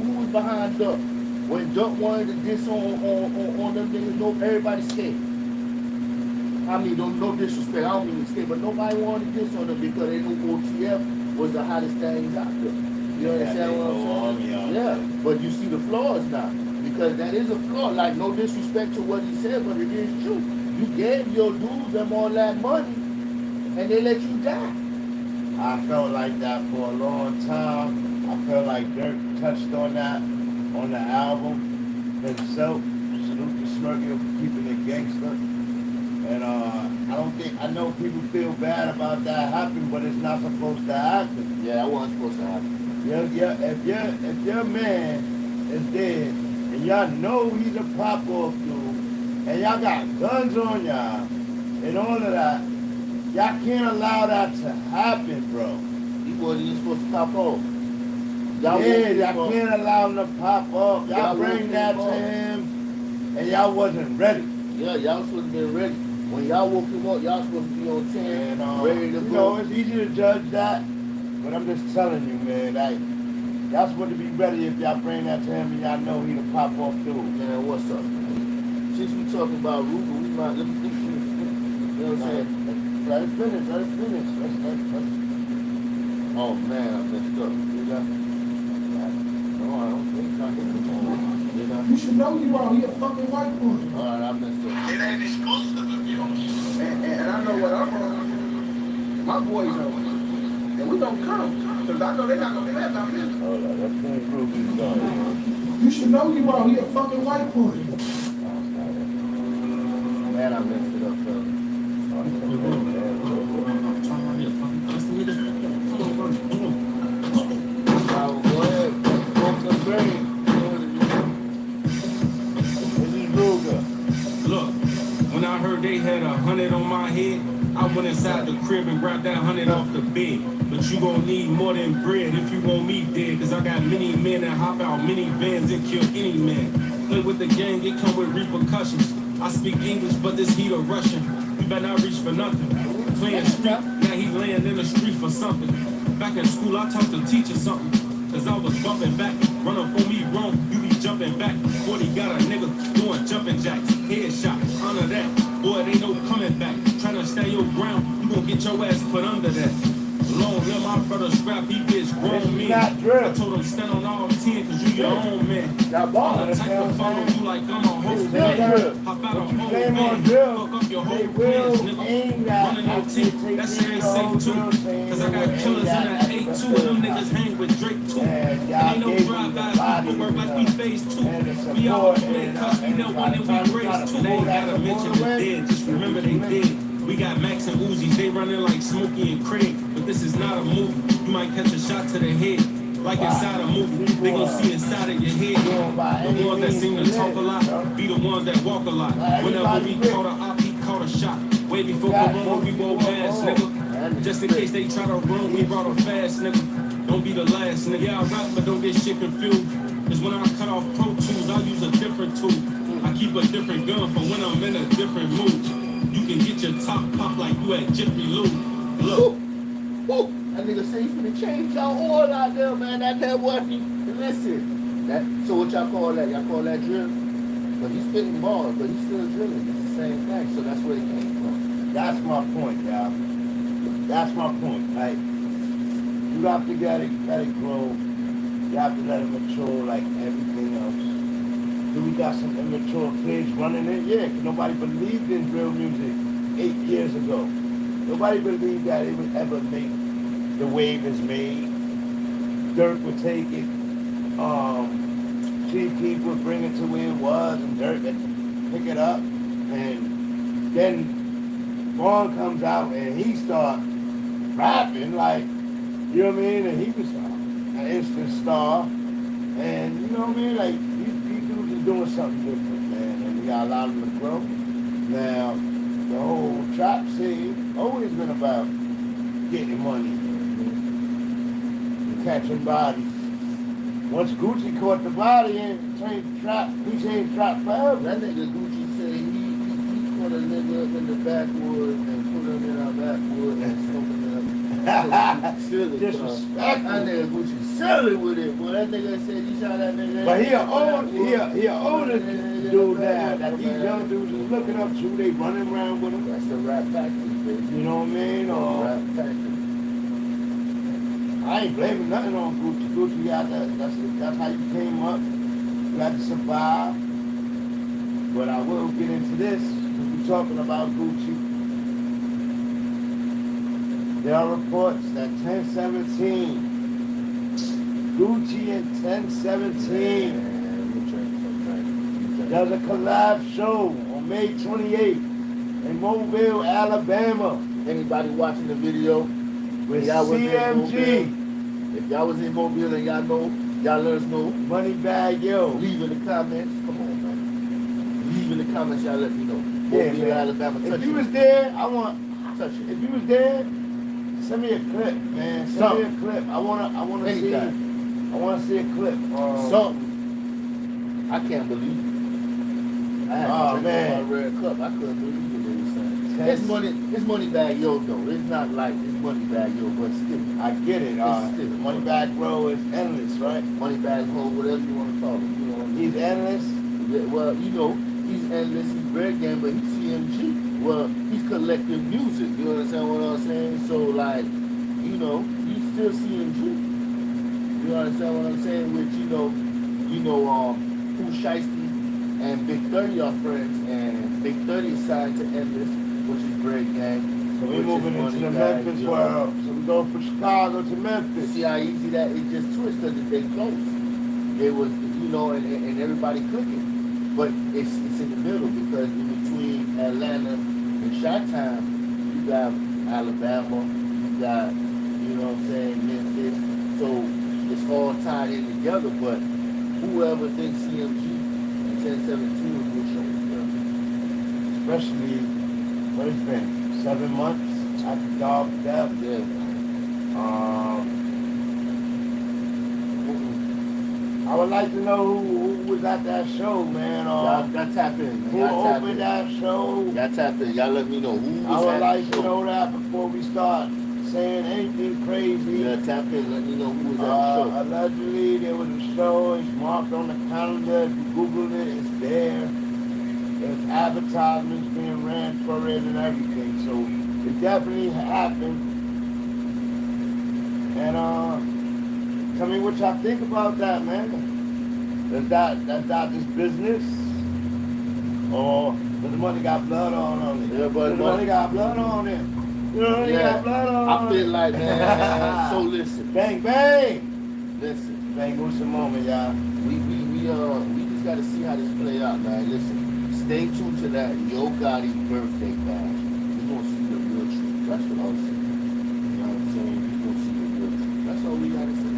who was behind Duck. When Duck wanted to diss on them niggas, everybody scared. I mean, no disrespect, I don't mean to say, but nobody wanted to diss on them because they knew OTF was the hottest things out there. You understand what I'm saying? Yeah, but you see the flaws now. Because that is a flaw. Like, no disrespect to what he said, but it is true. You gave your dudes them all that money, and they let you die. I felt like that for a long time. I felt like Dirk touched on that on the album himself. Salute to Smirky for keeping it gangster. And I I know people feel bad about that happening, but it's not supposed to happen. Yeah, that wasn't supposed to happen. If your man is dead and y'all know he's a pop-off dude, and y'all got guns on y'all and all of that, y'all can't allow that to happen, bro. He wasn't even supposed to pop off. Y'all Y'all can't allow him to pop up. Y'all bring woke that him to up. him, and y'all wasn't ready. Yeah, y'all supposed to be ready. When y'all woke him up, y'all supposed to be on 10, And ready to you go. know, it's easy to judge that, but I'm just telling you, man, like, y'all supposed to be ready if y'all bring that to him and y'all know he's a pop-off dude. Man, what's up? Since we talking about Ruger, we might let me think. You know what I'm saying? Let it finish. Let's. Oh man, I messed up. You know? No, I don't think I hit the ball. You know? You should know you out here fucking white boy. Alright, I messed up. It ain't exclusive of yours. And I know what I'm on. My boys know. And we don't come. Because I know they're not going to play about me. Hold on, let's finish Ruby's song. You should know you out here fucking white boy. Man, I messed it up, fella. Go ahead. Focus brain. This is Ruger. Look, when I heard they had 100 on my head, I went inside the crib and grabbed that 100 off the bed. But you gon' need more than bread if you want me dead. Cause I got many men that hop out many vans and kill any man. Play with the gang, it come with repercussions. I speak English, but this heat a Russian. You better not reach for nothing. Playing street, now he laying in the street for something. Back in school, I taught the teacher something. Cause I was bumping back, run up on me wrong, you be jumping back. 40 got a nigga doing jumping jacks, headshot, honor that. Boy, they no coming back. Tryna stand your ground, you gon' get your ass put under that. Long live my brother Scrap, he bitch grown me. I told him stand on all 10 cause you your own man. I'm the type to follow you like I'm a whole man. Hop out a whole man, fuck up your whole plans, nigga. Running your teeth, that shit ain't safe too. Cause I got killers in that A2 and them niggas hang with Drake too. And ain't no drive-bys, we work like we phase 2. We all play cause we know when we raise 2. They ain't gotta mention the dead, just remember they dead. We got Max and Uzis, they running like Smokey and Craig. But this is not a movie, you might catch a shot to the head. Like inside a movie, they gon' see inside of your head. The ones that seem to talk a lot, be the ones that walk a lot. Whenever we caught a op, he caught a shot. Way before Corona, we wore masks, nigga. Just in case they try to run, we brought them fast, nigga. Don't be the last, nigga. Yeah, I rap, but don't get shit confused. Cause when I cut off Pro Tools, I use a different tool. I keep a different gun for when I'm in a different mood. You can get your top pop like you at Jiffy Lube. Look. Woo! That nigga say he finna change y'all all out there, man. That wasn't. Listen. So what y'all call that? Y'all call that drill? But he's spitting balls, but he's still drilling. It's the same thing. So that's where it came from. That's my point, y'all. That's my point. Like, you have to let it grow. You have to let it mature like everything else. Do we got some immature kids running it? Yeah, because nobody believed in drill music 8 years ago. Nobody believed that it would ever make the wave is made. Dirt would take it. Chief Keef would bring it to where it was, and Dirt would pick it up. And then Vaughn comes out and he starts rapping like, you know what I mean? And he was an instant star. And you know what I mean? Like, these dudes are doing something different, man. And we gotta allow them to grow. Now, the whole trap scene always been about getting money, catching bodies. Once Gucci caught the body and changed trap, he changed trap forever. That nigga Gucci said he caught a nigga up in the backwoods and put him in our backwoods and smoking him. Disrespectful. That nigga Gucci silly with it, boy. That nigga said you shot that nigga. But he an older dude now that these young dudes is looking up to. They running around with him. That's the rap factory, baby. You know what I mean? Rap factory. I ain't blaming nothing on Gucci. Gucci got that. That's how you came up. You had to survive. But I will get into this. We're talking about Gucci. There are reports that 1017, Gucci and 1017 does a collab show on May 28th in Mobile, Alabama. Anybody watching the video? With Y'all was in CMG. Mobile. If y'all was in Mobile and y'all know, y'all let us know. Money bag, yo. Leave in the comments. Come on, man. Leave in the comments. Y'all let me know. Yeah, Mobile, man. Alabama. If Touch you it. was there, I want. Touch it. If you was there, send me a clip, man. Send me a clip. I wanna see. Anytime. I wanna see a clip. Something. I can't believe it. I had to drink man. my red cup. I couldn't believe what they were saying. It's money bag yo though. It's not like it's money bag yo, but still. I get it. Still. Money bag bro is endless, right? Money bag ho, whatever you want to call it. You know what I mean? He's endless. Yeah, well, you know, he's endless, he's bread game, but he's CMG. Well, he's collective music. You understand what I'm saying? So like, you know, he's still CMG. You understand what I'm saying? Which Pooh Shiesty and Big 30 are friends, and Big 30 is signed to Endless, which is Bread Gang. So we're moving into the Memphis world. So we go from Chicago to Memphis. See how easy that it just twists because they close. It was, and everybody clicking. But it's in the middle because in between Atlanta and Chi-Town, you got Alabama, you got, Memphis. So it's all tied in together, but whoever thinks CMG and 1017 will show them. Especially, what it's been, 7 months after Dog Death. Yeah. I would like to know who was at that show, man. Y'all tap in, man. Who opened that show? Y'all tap in. Y'all let me know who was I would at like the to show. know that before we start saying anything crazy. Yeah, tap in. Let me know who was at the show. Allegedly, there was a show. It's marked on the calendar. If you Google it, it's there. There's advertisements being ran for it and everything. So it definitely happened. And tell me what y'all think about that, man. That's that just business? Or does the money got blood on it? Yeah, but the money got blood on it. You know, he got blood on I feel like, man. So listen. Bang, bang. Listen. BANGUSA moment, y'all. We just gotta see how this play out, man. Listen. Stay tuned to that Yo Gotti birthday bash. We gonna see the real truth. That's what I'm saying. You know what I'm saying? We gonna see the real truth. That's all we gotta say.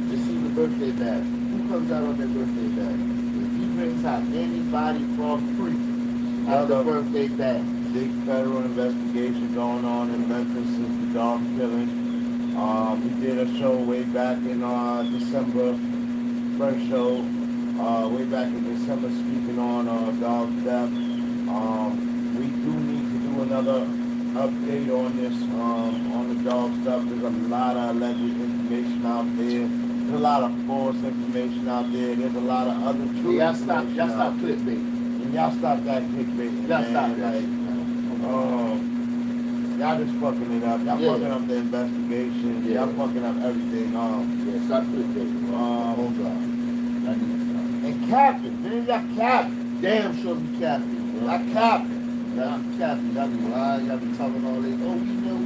Just see the birthday bash. Who comes out on that birthday bash? If he brings out anybody from free at the birthday bash. Big federal investigation going on in Memphis since the dog killing. We did a show way back in December, first show, way back in December speaking on dog death. We do need to do another update on this, on the dog stuff. There's a lot of alleged information out there. There's a lot of false information out there. There's a lot of other truth. Y'all stop clickbait. And y'all stop that clickbait. Y'all stop that. Y'all just fucking it up. Y'all fucking up the investigation. Yeah. Y'all fucking up everything. Stop clickbait. Oh God. I need to stop. And capping, man, y'all capping. Damn sure be capping. Y'all capping. Y'all be capping. Y'all be lying. Y'all be talking all this. Oh, we know.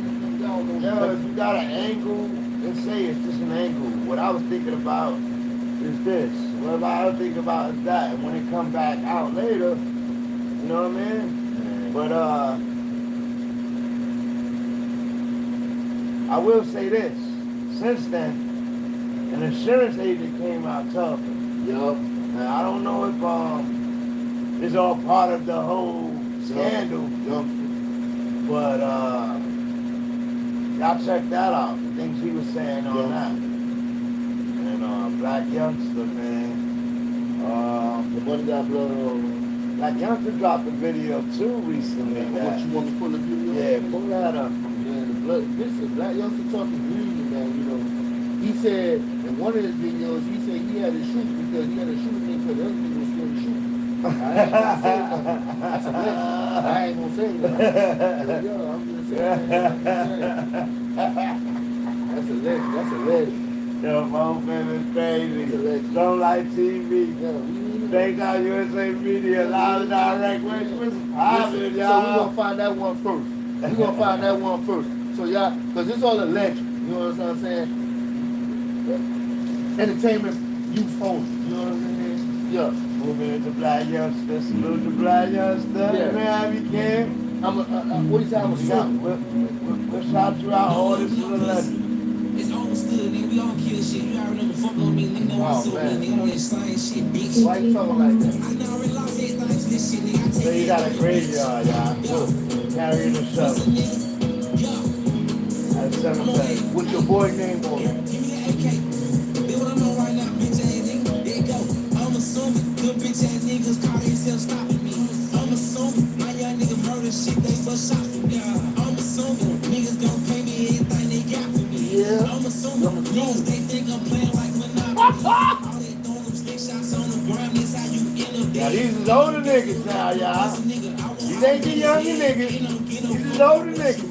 Y'all know. Yo, if you got an angle, then say it's just an angle. What I was thinking about is this. What I was thinking about is that. And when it come back out later, you know what I mean? But I will say this. Since then, an insurance agent came out talking. Yup. Now, I don't know if it's all part of the whole scandal. Yup. But y'all check that out. The things he was saying on that. And Black Youngster, man. The money got blood on. Black Youngster dropped a video too recently. What you want me to pull the video? Yeah, pull that up. Man, listen, Black Youngster talking greedy, man. You know, he said in one of his videos, he said he had to shoot because he had to shoot me because the other people was scared to shoot. I ain't gonna say nothing. That's a legend. I ain't gonna say nothing. Yo, I'm gonna say that's a legend. That's a legend. Yo, my man is crazy. That's a legend. Don't like TV. Yeah, Thank God USA Media, live and direct. What's poppin', So y'all? we're gonna find that one first. We're gonna find that one first. So y'all, because it's all a legend. You know what I'm saying? Entertainment use only. You know what I'm saying? Yeah. Moving into Black Youngster, salute to Black Youngster. Yeah. Man, you can. What do you say? I'm a son. We'll shout you out. All this is a legend. It's understood, nigga. We all kill shit. You already know the fuck on me. Nigga know I sold me. Nigga on that same shit, bitch. Why you talking like that? I know I already lost everything to this shit, nigga. I take So you got a graveyard, y'all. Carry the shovel. At 7:30. What's your boy name on it? Give me that AK. Do what I'm on right now, bitch ass nigga. There you go. I'm assuming good bitch ass niggas call themselves stopping me. I'm assuming my young nigga murder shit, they bust shots for me. I'm assuming niggas gon' pay me everything they got for me. Yeah. I'm assuming niggas they think I'm playing like Monopoly. All they throwing them stick shots on the ground, this how you end up Now dead. these is older niggas now, y'all. These ain't the younger niggas. These is older niggas.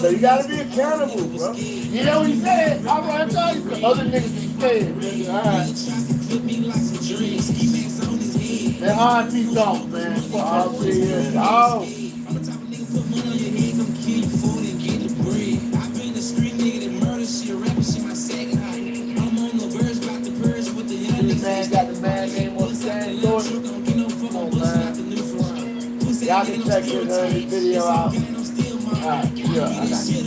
So you gotta be accountable, bro. You know what he said? I'm gonna tell you. The other niggas is scared, nigga. Alright. Man, R.I.P. Dolph, man. Fuck Oh, that shit. yeah. Oh. This man got the man name on the same door. Come on, man. Y'all can check this video out. Alright, yeah, I got you.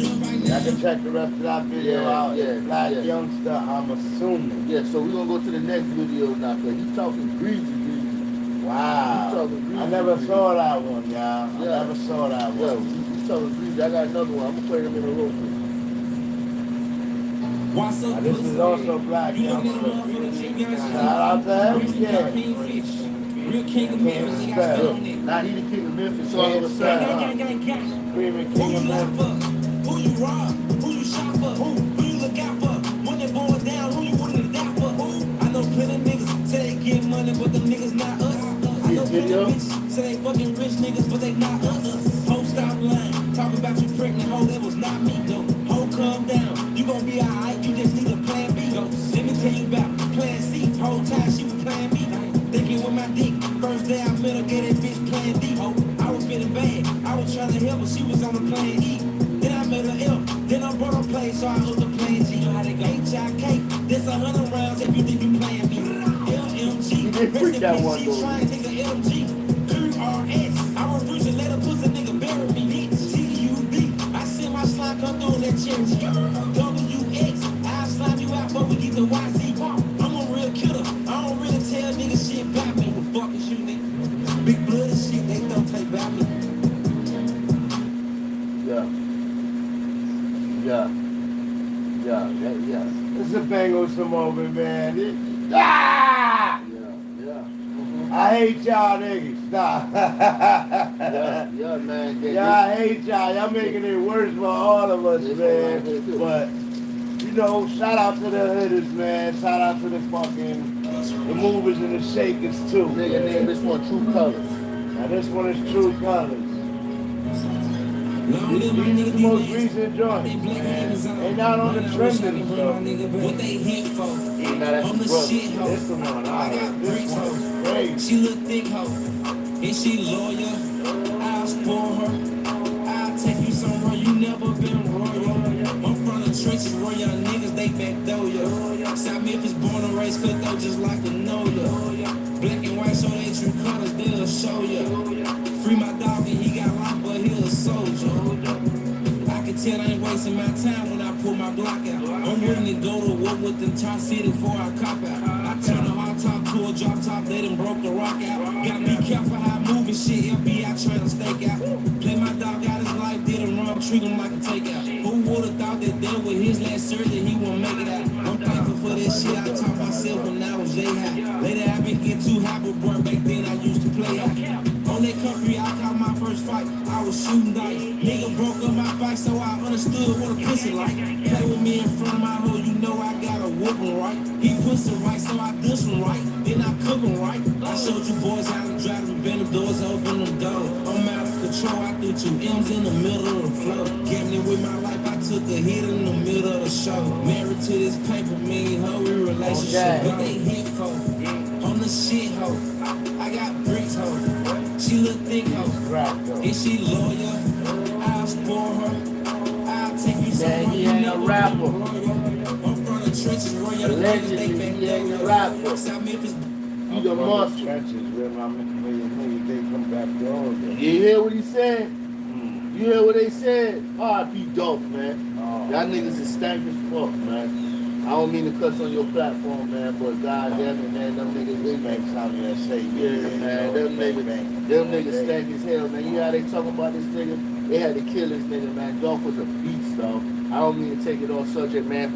Y'all can check the rest of that video Yeah, out. yeah, Black yeah. youngster, I'm assuming. Yeah, so we're gonna go to the next video now, cause he's talking greasy. Wow. I never saw that one, y'all. I never saw that Yo, one. he's talking greasy. I got another one. I'm gonna play them in a row. Now, this is also Black youngster. Shout out to him. Yeah. Real king of Memphis, nigga, I spit on that. Now he the king of Memphis, so I'm gonna Gang, say, gang, gang, gang. Screaming Who King you of lie Memphis. for? Who you rob? Who you shot for? Who you look out for? When they boys down, who you willing to die for? I know plenty niggas say they get money, but them niggas not us. I know plenty bitches say they fucking rich niggas, but they not us. Ho, stop lying. Talk about you pregnant, ho, that was not me, though. Ho, calm down. You gon' be alright, you just need a plan B, though. Let me tell you about plan C. Whole time she was playing me. Thinking with my dick. First day I met her, get that bitch playing D, ho. I was feeling bad. I was trying to help her, she was on the plan E. Then I made her F. Then I brought her play, so I hooked the plan G. How they go? HIK. This 100 rounds if you think you playing me. LMG. You did freak that one, though. Trying nigga LMG. QRS. I refuse to let a pussy nigga bury me. TUD. I send my slime come through that cherry. WX. I'll slime you out, but we get the YZ. I'm a real killer. I don't really tell niggas shit about me. Who the fuck is you, nigga? Big blood and shit, they don't play about me. Yeah. This is a Bangusam moment, man. Ah! I hate y'all niggas. Nah. Yeah, man. Yeah, I hate y'all. Y'all making it worse for all of us, man. But, you know, shout out to the hooders, man. Shout out to the movers and the shakers, too. Nigga, name this one True Colors. Now, this one is True Colors. These are the most recent joints, man. They not on the trending stuff. What they hit for? Now that's I'm the brother. shit hoe. This the one. I got bricks This hoe. one's crazy. She look thick hoe. And she loyal. I'll spoil her. I'll take you somewhere you never been royal. I'm from the trenches, royal niggas, they back door ya. South Memphis born and raised, cut though just like a know ya. Black and white, so they true colors, they'll show ya. Free my dog and he got locked, but he a soldier. I can tell I ain't wasting my time when I pull my block out. I'm willing to go to war with them top city before I cop out. I turn a hard top to a drop top, they done broke the rock out. Gotta be careful how I move and shit, FBI trying to stake out. Play my dog out his life, did him wrong, treat him like a takeout. Who would've thought that there with his last surgery, he won't make it out. I'm thankful for this shit, I taught myself when I was J-High. Later I been getting too high, but boy, back then I used to play out. On that country, I caught my first fight. I was shooting dice. Nigga broke up my fight, so I understood what a pussy like. Play with me in front of my hoe, you know I got a whooping right. He pussy right, so I dish him right. Then I cook him right. I showed you boys how to drive and bend the doors, open them doors. I'm out of control, I threw 2 M's in the middle of the floor. Gambling with my life, I took a hit in the middle of the show. Married to this paper, me and her, we relationship. What they hit for? On the shit hoe. I got bricks hoe. She look thick hoe. And she loyal. I'll spoil her. I'll take you somewhere he you ain't a never rapper. been royal. I'm from the trenches, royal. Allegedly, he ain't a rapper. South Memphis. He's a monster. Trenches, where my niggas, they come back doors. You hear what he said? Mm. You hear what they said? R.I.P. Dolph, man. Oh, Y'all niggas is stank as fuck, man. I don't mean to cuss on your platform, man, but goddamn it, man, them niggas, This makes time to say, yeah, man, them niggas stank as hell, man. You know how they talking about this nigga? They had to kill this nigga, man. Dolph was a beast, dog. I don't mean to take it off subject, man.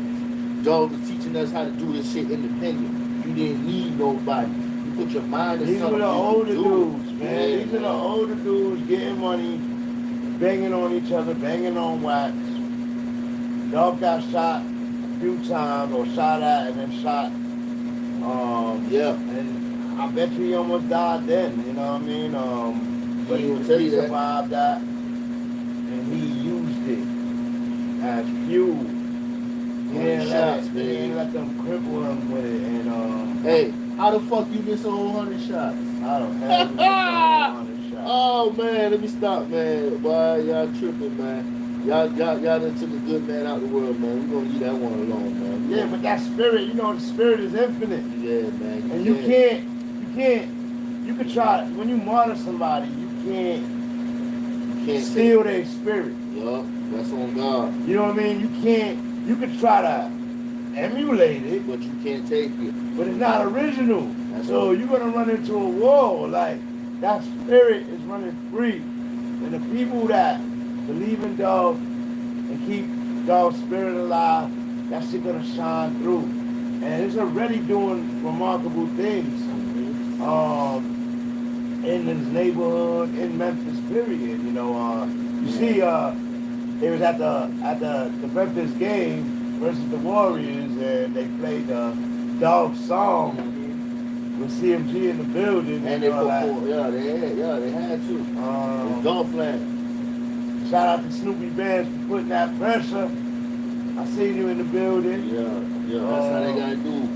Dolph was teaching us how to do this shit independent. You didn't need nobody. You put your mind to These something. were the older do dudes, man. Yeah, These are the older dudes getting money, banging on each other, banging on wax. Dog got shot a few times, or shot at and then shot. Yeah. And I bet you he almost died then, you know what I mean? But He will tell you that. survived that, and he used it as fuel. He didn't let them cripple him with it. And hey, how the fuck you miss a whole 100 shots? I don't have 100 shots. Oh man, let me stop, man. Boy, y'all tripping, man. Y'all done took a good man out the world, man. We gonna leave that one alone, man. Yeah, but that spirit, you know, the spirit is infinite. Yeah, man. And you can try, when you martyr somebody, you can't steal their spirit. Yup, that's on God. You know what I mean? You can try to emulate it, but you can't take it. But it's not original. So you're gonna run into a wall. Like, that spirit is running free. And the people that believe in dog and keep dog's spirit alive, that shit gonna shine through. And it's already doing remarkable things in this neighborhood in Memphis, period. You know, you see, it was at the Memphis game versus the Warriors, and they played the dog song with CMG in the building. And they performed. They had to. Dolph Land. Shout out to Snoopy Bands for putting that pressure. I seen you in the building. Yeah, that's how they gotta do.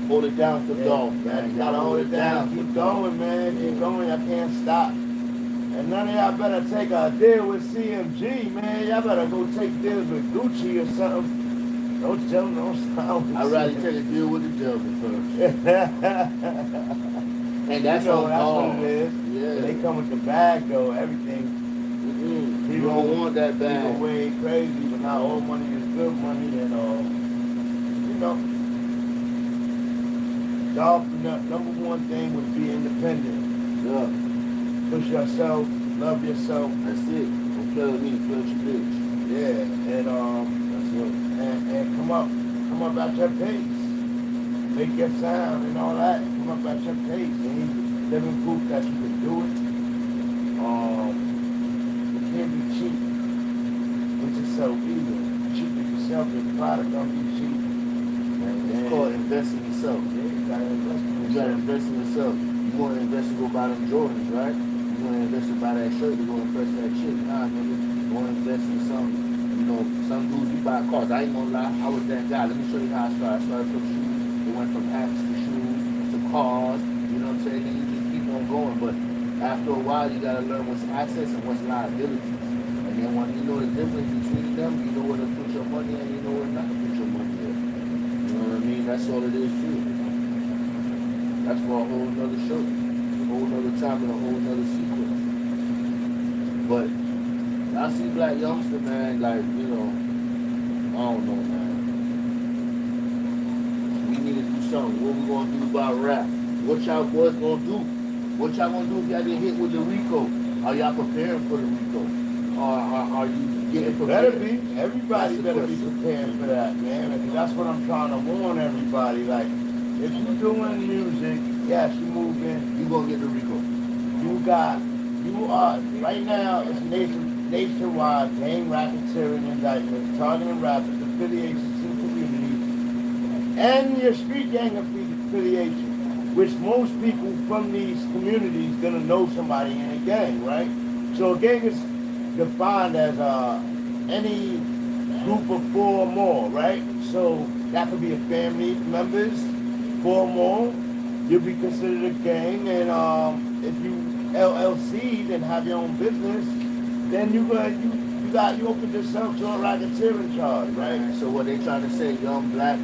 Hold it down for Dolph, man. You gotta hold it down. Keep going, man. Keep going. I can't stop. And none of y'all better take a deal with CMG, man. Y'all better go take deals with Gucci or something. Don't stop. I'd rather take a deal with the devil first. And that's what it is. Yeah. They come with the bag, though, everything. People don't want that bag. People way crazy, but not all money is good money, and you know. Dog, number one thing would be independent. Yeah. Push yourself, love yourself. That's it. Don't play with me, play with your bitch. Yeah, and that's what. And come up at your pace. Make your sound and all that. Come up at your pace. And he's living proof that you can do it. You can't be cheap with yourself either. Cheap with yourself, your product don't be cheap. It's called investing in yourself. Yeah, you gotta invest in yourself. You gotta invest in yourself. You want to invest to go buy them Jordans, right? You want to invest to buy that shirt to go impress that chick. Nah, nigga. You want to invest in something. You know, some dudes, you buy cars. I ain't gonna lie. I was that guy. Let me show you how I started. I started from shoes. It went from hats to shoes to cars. You know what I'm saying? Then you just keep on going. But after a while, you gotta learn what's assets and what's liabilities. And then when you know the difference between them, you know where to put your money and you know where not to put your money in. You know what I mean? That's all it is too. That's for a whole nother show, a whole nother time and a whole nother sequence. But I see black youngster, man, like, you know, I don't know, man. We need to do something. What we gonna do about rap? What y'all boys gonna do? What y'all gonna do if y'all get hit with the Rico? Are y'all preparing for the Rico? Or are you getting prepared? Better be. Everybody better be prepared for that, man. And that's what I'm trying to warn everybody. Like, if you're doing music, yes, you're moving. You gonna get the Rico. You are, right now, it's nationwide gang racketeering indictments, targeting rappers, affiliations to the community, and your street gang affiliation, which most people from these communities gonna know somebody in a gang, right? So a gang is defined as any group of 4 or more, right? So that could be a family members, 4 or more. You'll be considered a gang, and if you LLC'd and have your own business, then you open yourself to a racketeering charge, right? So what they trying to say, young black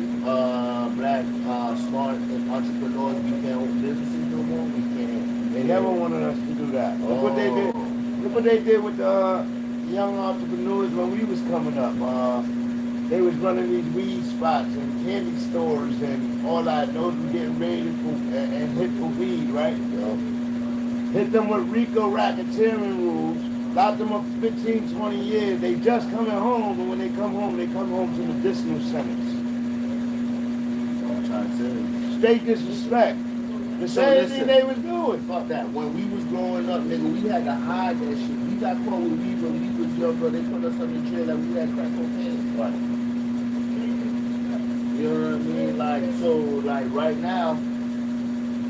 smart entrepreneurs, we can't open businesses no more. We can't. They never wanted us to do do that. Look what they did. Look what they did with the young entrepreneurs when we was coming up. They was running these weed spots and candy stores and all that. Those were getting raided for and hit for weed, right? Hit them with RICO racketeering rules. Locked them up for 15, 20 years. They just coming home, and when they come home to medicinal centers. That's what I'm trying to tell you. Straight disrespect. The So same listen, thing they was doing. Fuck that. When we was growing up, nigga, we had to hide that shit. We got caught with weed when we was younger. They put us on the trail like we had crack cocaine. Right. You know what I mean? Like, so, like, right now,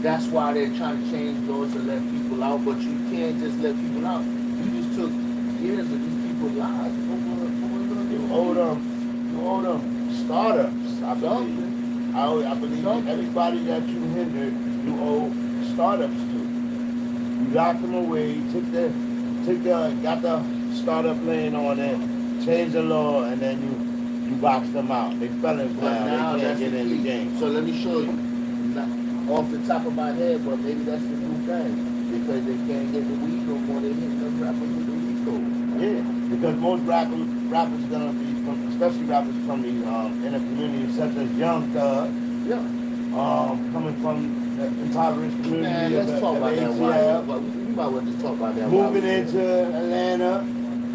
that's why they're trying to change laws to let people out, but you can't just let people out. You just took years of these people's lives. You owe them startups, I believe. I believe everybody that you hindered, you owe startups to. You locked them away, got the startup lane on it, changed the law, and then you boxed them out. They felons now, they can't get in the game. So let me show you. Not off the top of my head, but maybe that's the new thing. Because they can't get the weed no more, they hitting the rappers with the weed code. Yeah, because most rappers gonna be from, especially rappers from the inner community such as Young Thug. Yeah. Coming from the impoverished community. Man, let's talk about that. We might well just talk about that. Moving into Atlanta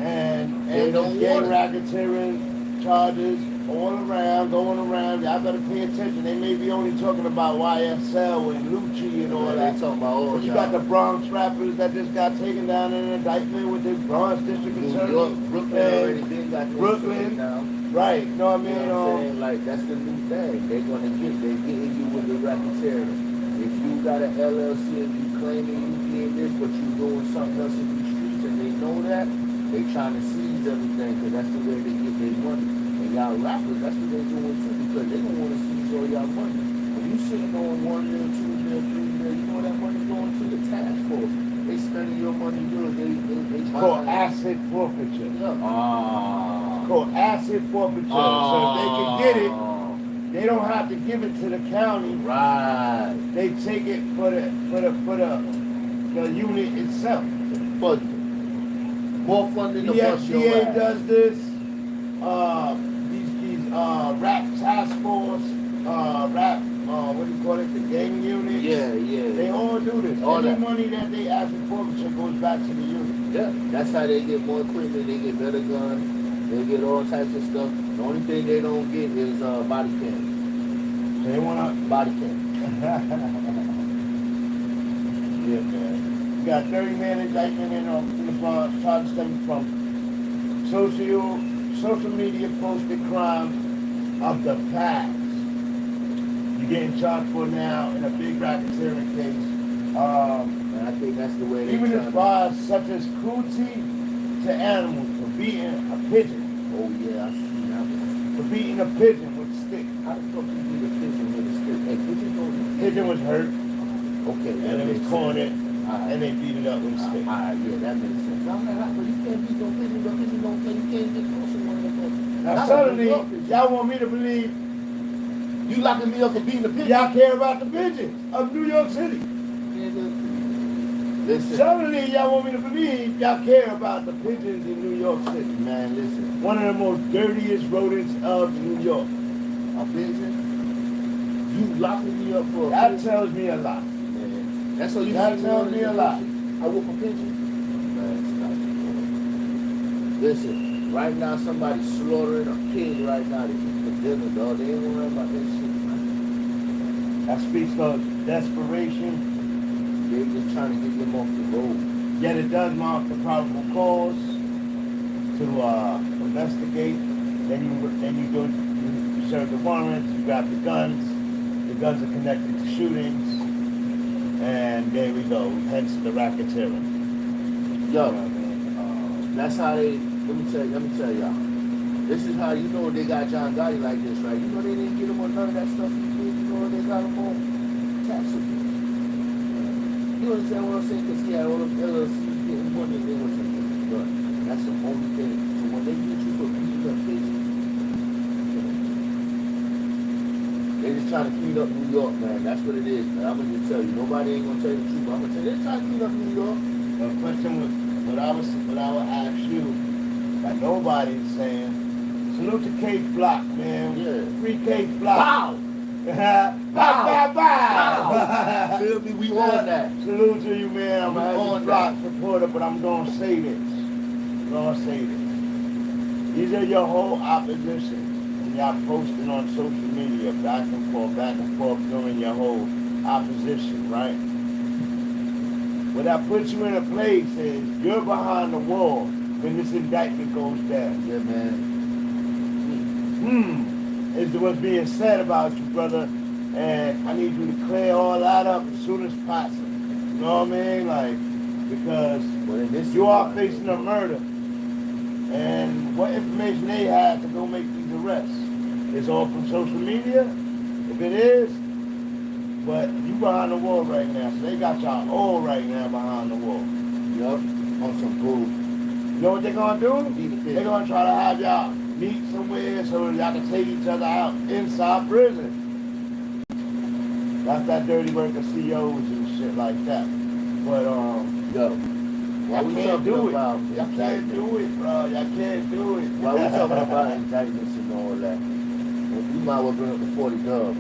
and don't gang want it. racketeering charges all around, going around. Y'all better pay attention. They may be only talking about YSL and Lucci and all that. They talking about all But you got the Bronx rappers that just got taken down in an indictment with the Bronx District Attorney. Brooklyn already been got Brooklyn. now. Right, know what I mean? You know what I'm saying? Like, that's the new thing. They're getting you with the racketeering. If you got an LLC and you claiming you being this, but you doing something else in these streets and they know that, they trying to seize everything because that's the way they get their money. And y'all rappers, that's what they're doing too because they don't want to seize all y'all money. When you sitting on $1 million, $2 million, $3 million, you know that money going to the task force. They spending your money good. They called asset forfeiture. Yeah. Called asset forfeiture. So if they can get it, they don't have to give it to the county. Right. They take it for the unit itself. Funding. More funding The to bust your FDA ass. does this. These rap task force, what do you call it? The gang unit. Yeah. They all do this. All Any that. money that they asset forfeiture goes back to the unit. Yeah. That's how they get more equipment. They get better guns. They get all types of stuff. The only thing they don't get is body cams. They wanna Body cams. Yeah, man. You got 30-man indictment in the Bronx, charges stemming from social media posted crimes of the past. You're getting charged for now in a big racketeering case. And I think that's the way they Even try as to- far as such as cruelty to animals for beating a pigeon. Oh yeah, I see that. For beating a pigeon with a stick. How the fuck you beat a pigeon with a stick? Hey, pigeon don't eat. Pigeon was hurt Okay, and it was cornered Alright. and they beat it up with a stick. Alright, yeah, that makes sense. I'm like, but you can't beat no pigeon, but pigeon don't play. You can't get close to one of them. Now suddenly, y'all want me to believe You locking me up for beating a pigeon? y'all care about the pigeons of New York City. Listen, Suddenly, y'all want me to believe y'all care about the pigeons in New York City. man, listen. One of the most dirtiest rodents of New York. A pigeon? You locking me up for a That pigeon? tells me a lot. Man, that's all you That think tells me a lot. I whoop a pigeon? Man, stop. Listen, right now somebody's slaughtering a pig right now to eat for dinner, dog. They ain't gonna worry about that shit, man. That speaks of desperation. They just trying to get them off the road. Yet it does mark the probable cause to investigate. Then you serve the warrants. You grab the guns. The guns are connected to shootings, and there we go. Hence the racketeering. Yo, that's how they. Let me tell y'all. This is how you know they got John Gotti like this, right? You know they didn't get him on none of that stuff he did. You know they got him on tax abuse. You understand what I'm saying? Because he had all them LLCs getting money and they want to get it done. That's the only thing. So when they get you for beating up pigeons, they just trying to clean up New York, man. That's what it is, man. I'm gonna just tell you. Nobody ain't gonna tell you the truth. I'm gonna tell you, they're trying to clean up New York. The question was, what I would ask you, like nobody's saying, salute to K Flock, man. Yeah. Free K Flock. Bow! Bow! Bow! Feel me? We on that. Salute to you, man. I'm We a on heavy Flock supporter, but I'm gonna say this. These are your whole opposition. And y'all posting on social media back and forth during your whole opposition, right? What that puts you in a place is you're behind the wall when this indictment goes down. Yeah, man. Is what's being said about you, brother. And I need you to clear all that up as soon as possible. You know what I mean? Like, because you are facing a murder. And what information they have to go make these arrests? It's all from social media? If it is, but you behind the wall right now. So they got y'all all right now behind the wall. Yup. On some bull. You know what they're gonna do? They're gonna try to have y'all meet somewhere so y'all can take each other out inside prison. That's that dirty work of CEOs and shit like that. But Yo. y'all can't do it. Y'all can't do it, bro. Y'all can't do it. While we talking about indictments and all that, you might well bring up the 40 dub.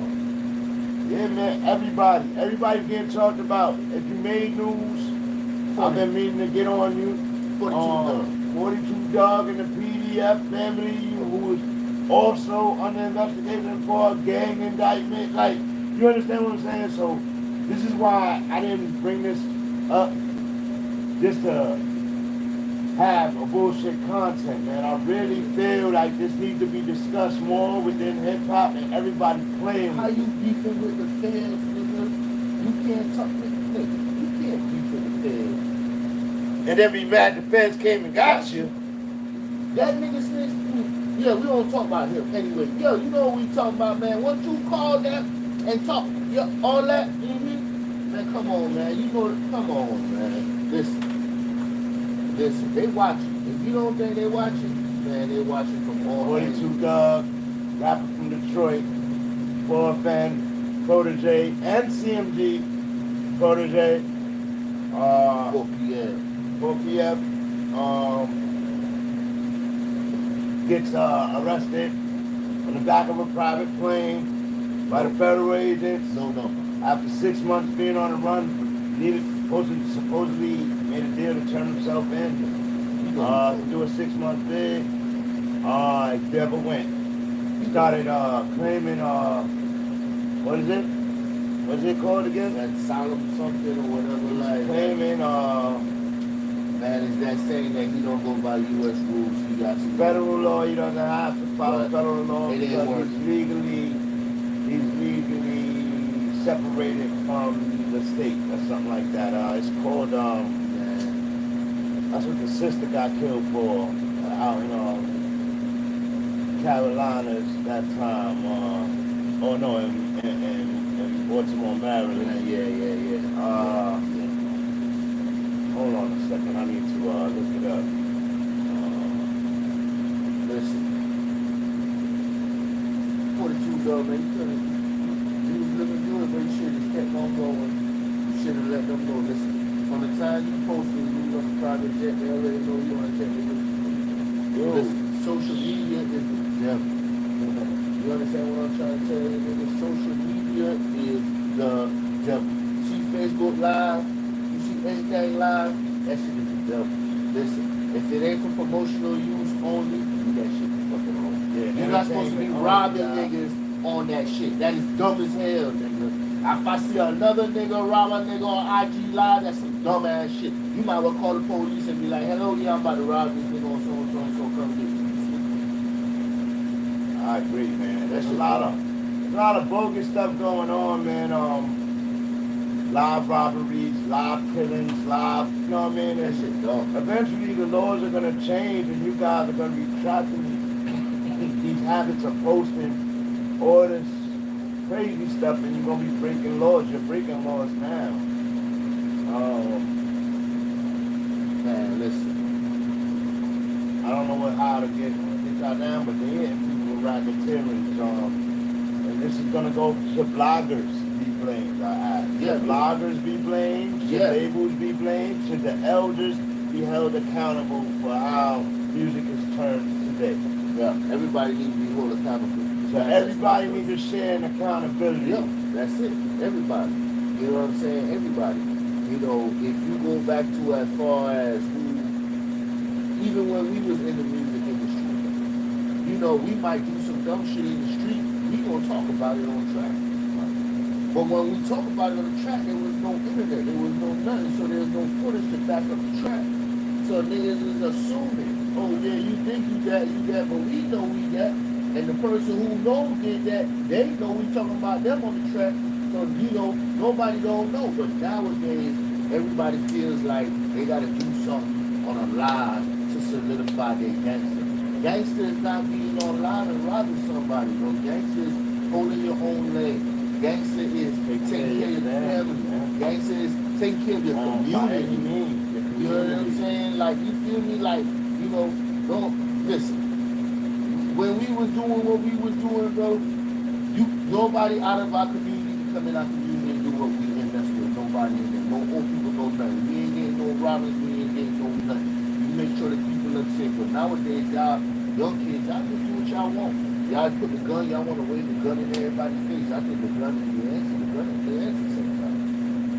Yeah, man. Everybody's getting talked about. If you made news, I've been meaning to get on you. 42 Dog and the PDF family, who was also under investigation for a gang indictment. Like, you understand what I'm saying? So this is why I didn't bring this up just to have a bullshit content, man. I really feel like this needs to be discussed more within hip hop and everybody playing. How you beefing with the fans, nigga? You can't talk with the nigga. You can't beef with the fans. And then be mad the feds came and got you. That nigga says, yeah, we don't talk about him anyway. Yo, you know what we talking about, man? Once you call them and talk, yeah, all that, man, come on, man. You know, come on, man. Listen, they watching. If you don't think they watching, man, they watching from all 42 Dog, rapper from Detroit, 4 fan, Protege, and CMG, Protege, 4 4PF, gets arrested on the back of a private plane by the federal agents. No number. After 6 months being on the run, supposedly made a deal to turn himself in to do a 6-month bid. He never went. He started claiming, what is it? What's it called again? Asylum something or whatever. Like Claiming, man, is that saying that he don't go by U.S. rules? He got to federal law. He doesn't have to follow federal law it ain't because working. he's legally separated from the state or something like that. It's called that's what the sister got killed for out in Carolinas that time. Oh no, in Baltimore, Maryland. Yeah. Hold on a second. I need to look it up. Listen, 42 though, man, you was living good, but you should have kept on going. You should have let them know. Listen, from the time you posted you was on a private jet, they already know you on a jet. Listen, social media is the devil. You understand what I'm trying to tell you? Nigga? Social media is the devil. You see Facebook Live, you see anything live, that shit is the devil. Listen, if it ain't for promotional use only, leave that shit the fucking home. Yeah, You're not supposed to be robbing niggas on that shit. That is dumb as hell, nigga. If I see another nigga rob a nigga on IG Live, that's some dumb ass shit. You might well call the police and be like, hello, yeah, I'm about to rob this nigga on so come get me. I agree, man. There's a lot of bogus stuff going on, man. Live robberies, live killings, you know what I mean? That shit dumb. Eventually the laws are gonna change and you guys are gonna be tracking these habits of posting all this crazy stuff and you're gonna be breaking laws. You're breaking laws now. Man, listen. I don't know how to get y'all down, but they're hitting people with racketeering. And this is gonna go to bloggers. be blamed? I ask. Yeah. Should bloggers be blamed? Should Yeah. labels be blamed? Should the elders be held accountable for how music is turned today? Yeah. Everybody needs to be held accountable. So everybody needs to share an accountability. Yeah, that's it. Everybody. You know what I'm saying? Everybody. You know, if you go back to as far as who, even when we was in the music industry, you know, we might do some dumb shit in the street. We gonna talk about it on track. But when we talk about it on the track, there was no internet, there was no nothing, so there's no footage to back up the track. So niggas is assuming, oh yeah, you think you that, but we know we that. And the person who knows did that, they know we talking about them on the track. So, you know, nobody don't know. But nowadays, everybody feels like they got to do something on a live to solidify their gangster. Gangster is not being on live and robbing somebody. No, gangster is holding your own leg. Gangster is taking care of your family. Gangster is taking care of your community. You know what I'm saying? Like, you feel me? Like, you know, don't, listen. When we was doing what we was doing, bro, nobody out of our community can come in our community and do what we invest with. Nobody in there. No old people, no nothing. We ain't getting no robbers, we ain't getting no nothing. We make sure that people look safe. But nowadays, y'all, young kids, y'all just do what y'all want. Y'all put the gun, y'all want to wave the gun in everybody's face. I think the gun is the answer. The gun is the answer sometimes.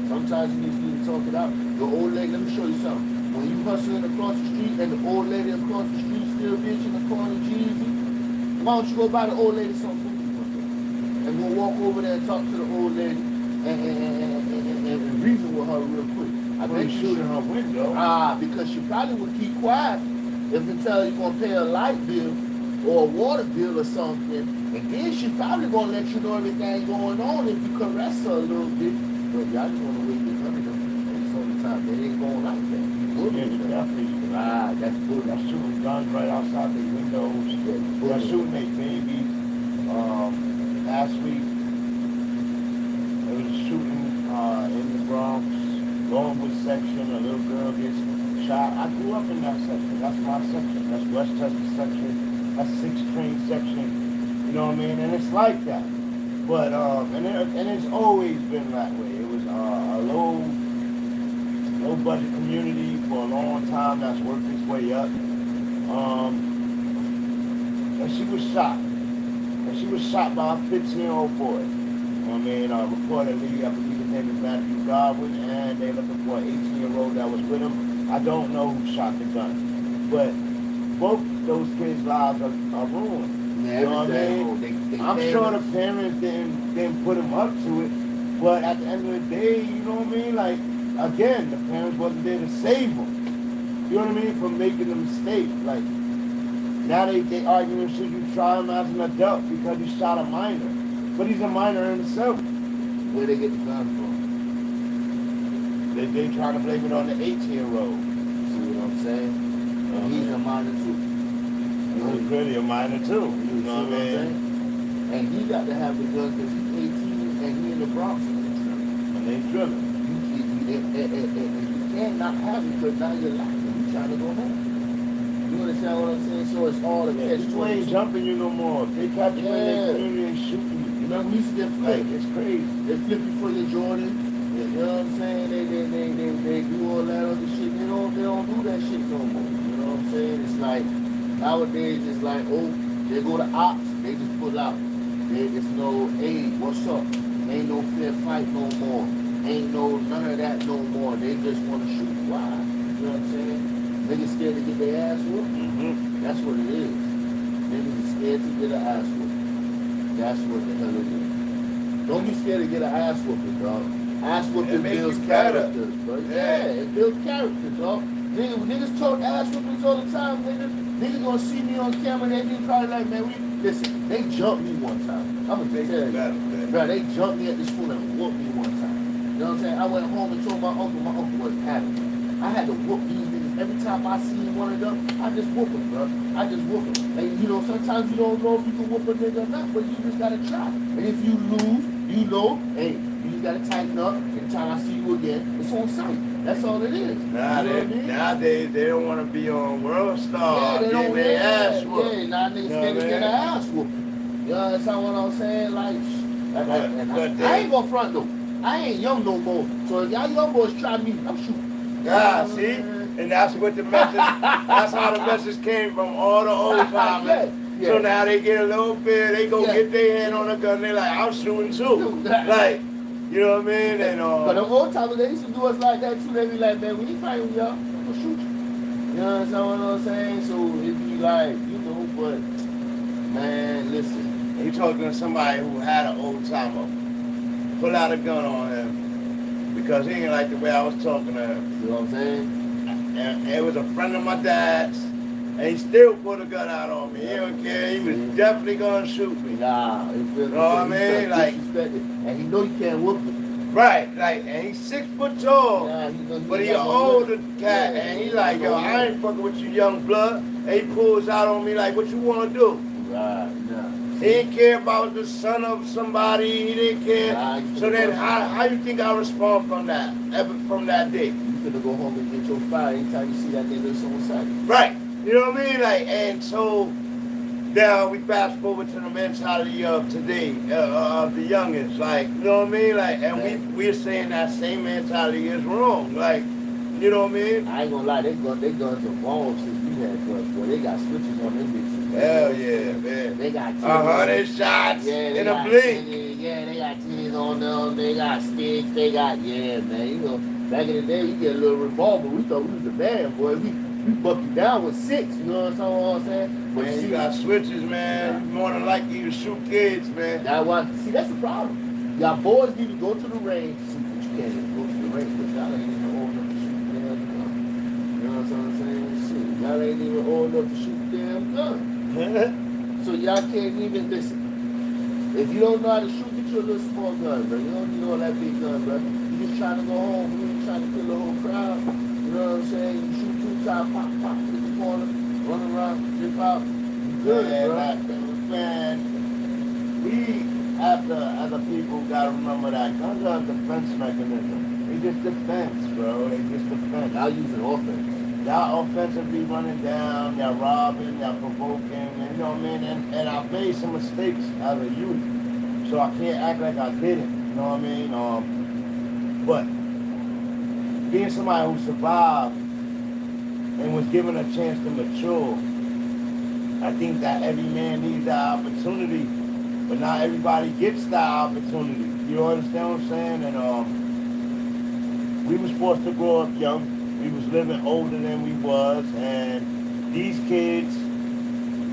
Sometimes you just need to talk it out. Your old lady, let me show you something. When you hustling across the street and the old lady across the street still bitching and calling Jeezy, why don't you go buy the old lady some food and we'll walk over there and talk to the old lady and reason with her real quick. I bet you shooting her window. Because she probably would keep quiet if until you're gonna pay a light bill or a water bill or something. And then she probably gonna let you know everything going on if you caress her a little bit. But y'all just wanna wait to come to them. And some of the time they ain't going like that. That's good. They're shooting guns right outside their windows. They're shooting their babies. Last week, there was a shooting in the Bronx, Longwood section. A little girl gets shot. I grew up in that section. That's my section. That's Westchester section. That's 6th Train section. You know what I mean? And it's like that. But and it's always been that way. It was a low budget community for a long time that's worked its way up. And she was shot. And she was shot by a 15-year-old boy. You know what I mean? Reportedly, I believe his name is Matthew Godwin, and they're looking for an 18-year-old that was with him. I don't know who shot the gun. But both those kids' lives are ruined. Yeah, you know what I mean? I'm sure the parents didn't put them up to it. But at the end of the day, you know what I mean? Like, again, the parents wasn't there to save them. You know what I mean? From making a mistake. Like, now they arguing, should you try him as an adult because he shot a minor? But he's a minor himself. Where they get the gun from? They trying to blame it on the 18-year-old. See what I'm saying? And he's a minor too. He's really a minor too. You know what I'm saying? And he got to have the gun because he's 18 and he in the Bronx. And they drilling. You cannot have it because now you're locked and you're trying to go home. You understand what I'm saying? So it's all a catch. People ain't jumping you no more. They catch you in their community and shooting you. You know, we used to get flipped. It's crazy. They flip you for your Jordan. You know what I'm saying? They do all that other shit. They don't do that shit no more. You know what I'm saying? It's like nowadays it's like, oh, they go to ops, they just pull out. It's no, hey, what's up? Ain't no fair fight no more. Ain't no none of that no more. They just want to shoot. Why? You know what I'm saying? Niggas scared to get their ass whooped. That's what it is. Niggas scared to get an ass whooped. That's what the hell it is. Don't be scared to get an ass whooping, dog. Ass whooping builds characters, bro. Yeah, it builds characters, dog. Niggas talk ass whoopings all the time, niggas. Niggas gonna see me on camera, they be probably like, man, listen, they jumped me one time. I'm gonna tell you. Bro, they jumped me at the school and whooped me one time. You know what I'm saying? I went home and told my uncle was happy. I had to whoop these niggas. Every time I see one of them, I just whoop them, bro. I just whoop them. And you know, sometimes you don't know if you can whoop a nigga or not, but you just gotta try. And if you lose, you know, hey, you just gotta tighten up. Every time I see you again, it's on sight. That's all it is. Nowadays, they don't want to be on World Star. Yeah, they don't their ass whooped. Yeah, now niggas scared to get an ass whooping. You understand what I'm saying? Like, I ain't gonna front though. I ain't young no more. So if y'all young boys try me, I'm shooting. Yeah, see? And that's what the message, that's how the message came from all the old timers. Yeah. So now they get a little fear, they go get their hand on a gun, they like, I'm shooting too. Like, you know what I mean? And but the old timers, they used to do us like that too. They be like, man, when you fight with y'all, I'm gonna shoot you. You know what I'm saying? So it be like, you know, but man, listen. you talking to somebody who had an old timer pull out a gun on him because he ain't like the way I was talking to him. You know what I'm saying? And it was a friend of my dad's, and he still pulled a gun out on me. He don't care. He was definitely gonna shoot me. Nah, you know what I mean? Like, and he know you can't whoop him. Right, like, and he's 6 foot tall, but he an older cat, and he like, yo, I ain't fucking with you, young blood. And he pulls out on me like, what you want to do? Right, nah. He didn't care about the son of somebody. He didn't care. Nah, so then, how you think I respond from that? From that day? You finna go home and get your fire anytime you see that nigga on side. Right. You know what I mean? Like, and so now we fast forward to the mentality of today, of the youngest. Like, you know what I mean? Like, and we're saying that same mentality is wrong. Like, you know what I mean? I ain't gonna lie, they guns evolved since we had guns, boy. They got switches on them bitches. Hell yeah, man. They got 100 shots in a blink. Yeah, they got 10s on them. They got sticks. They got, yeah, man. You know, back in the day, we get a little revolver. We thought we was the man, boy. We buck you down with 6. You know what I'm saying? But Man, you got switches, man. You more than likely to shoot kids, man. See, that's the problem. Y'all boys need to go to the range. See, but you can't even go to the range because y'all ain't even old enough to shoot the damn gun. You know what I'm saying? Shit, y'all ain't even old enough to shoot the damn gun. So y'all can't even listen. If you don't know how to shoot, get you a little small gun, bro. You don't need all that big gun, bro. You just trying to go home. You ain't trying to kill the whole crowd. You know what I'm saying? You shoot 2 times, pop, pop, hit the corner, run around, dip out. You good, bro. Man, we as a people gotta remember that guns are a defense mechanism. They just defense, bro. They just defense. Y'all using offense. Y'all offensively running down, y'all robbing, y'all provoking, and you know what I mean? And I've made some mistakes as a youth, so I can't act like I didn't, you know what I mean? But being somebody who survived and was given a chance to mature, I think that every man needs that opportunity, but not everybody gets that opportunity. You understand what I'm saying? And we was forced to grow up young. We was living older than we was, and these kids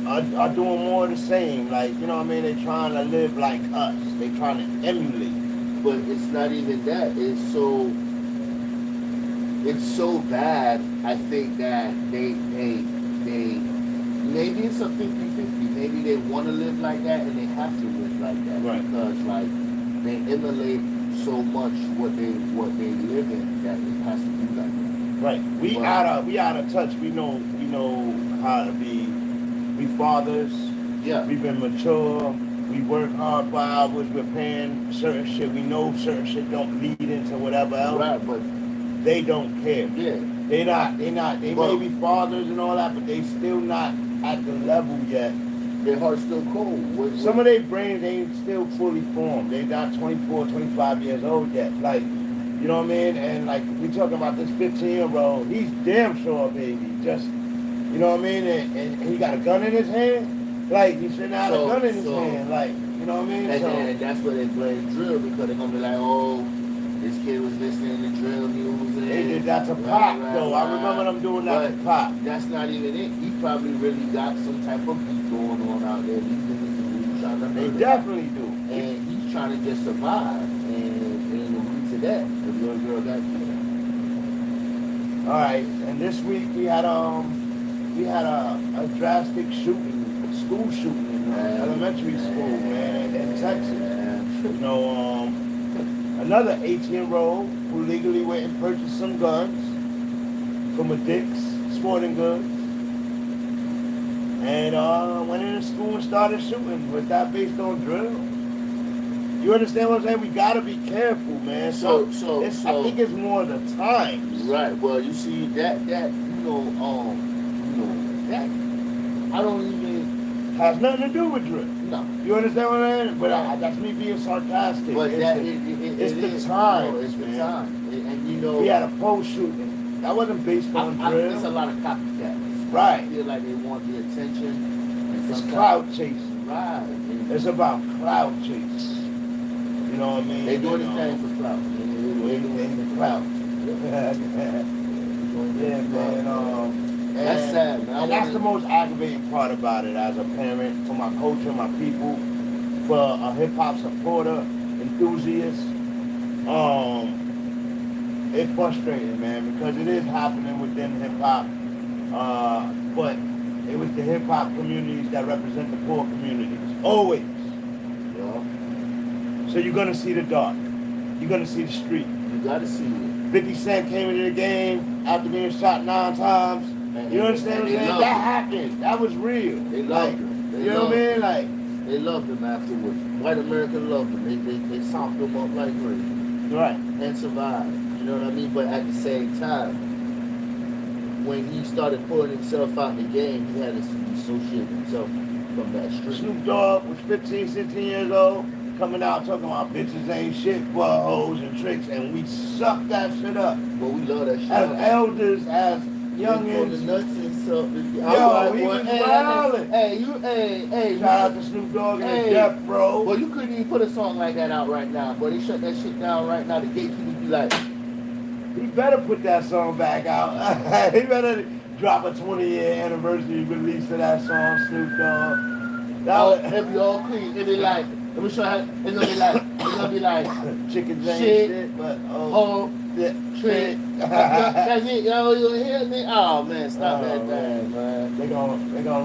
are doing more of the same. Like, you know what I mean? They're trying to live like us. They're trying to emulate. But it's not even that. It's so bad. I think that they maybe it's a 50-50. Maybe they want to live like that and they have to live like that. Right. Because like they emulate so much what they live in that it has to be like that. Right. We out of touch. We know how to be fathers. Yeah. We've been mature. We work hard for hours. We're paying certain shit. We know certain shit don't lead into whatever else. Right, but they don't care. Yeah. They may be fathers and all that, but they still not at the level yet. Their heart's still cold. Some of their brains ain't still fully formed. They not 24, 25 years old yet. Like, you know what I mean? And like, we talking about this 15-year-old, he's damn sure a baby. Just, you know what I mean? And he got a gun in his hand. Like, he's sitting out a gun in his hand. Like, you know what I mean? And that's where they blame drill, because they're gonna be like, oh, this kid was listening to drill music. They did that to Pop, though. I remember them doing that to Pop. That's not even it. He probably really got some type of beat going on out there. They definitely do. And he's trying to just survive. And in the roots of that, the little girl got killed. All right, and this week we had a drastic shooting, school shooting in elementary school, man, in Texas. You know, another 18-year-old who legally went and purchased some guns from a Dick's Sporting Goods, and went into school and started shooting. Was that based on drill? You understand what I'm saying? We gotta be careful, man. So I think it's more the times. Right. Well, you see that I don't even. has nothing to do with drill. No. You understand what I'm saying? But that's me being sarcastic. But it's the is. time. No, it's the man. time. And you know, We had a post shooting. That wasn't based on drill. There's a lot of copycats. Right. I feel like they want the attention. And It's sometimes- cloud chasing. Right. And It's about cloud chase. You know what I mean? they do anything for clout. They do anything for clout. Yeah, man. That's sad, man. And that's the most aggravating part about it as a parent, for my culture, my people, for a hip hop supporter, enthusiast. It's frustrating, man, because it is happening within hip hop. But it was the hip hop communities that represent the poor communities. Always. You know? So you're gonna see the dark. You're gonna see the street. You gotta see it. 50 Cent came into the game after being shot 9 times. You understand what I'm saying? That happened. That was real. They loved him. You know what I mean? Like, they loved him afterwards. White America loved him. They socked him up like crazy. right. And survived. You know what I mean? But at the same time, when he started pulling himself out the game, he had to dissociate himself from that street. Snoop Dogg was 15, 16 years old, coming out talking about bitches ain't shit, but hoes and tricks, and we suck that shit up. But we love that shit. As elders, as The youngins. nuts and stuff. Yo, he was wildin'. Hey, Shout out to Snoop Dogg and Hey. the Death Bro. Well, you couldn't even put a song like that out right now, but they shut that shit down right now. The gatekeepers be like, He better put that song back out. He better drop a 20-year anniversary release of that song, Snoop Dogg. oh, it be all clean. It be like, let me show you how, it's gonna be like, Chicken James Shit. shit, but oh, yeah, trick. That's it, yo, you hear me? Oh man, stop Oh, that thing, man. they gonna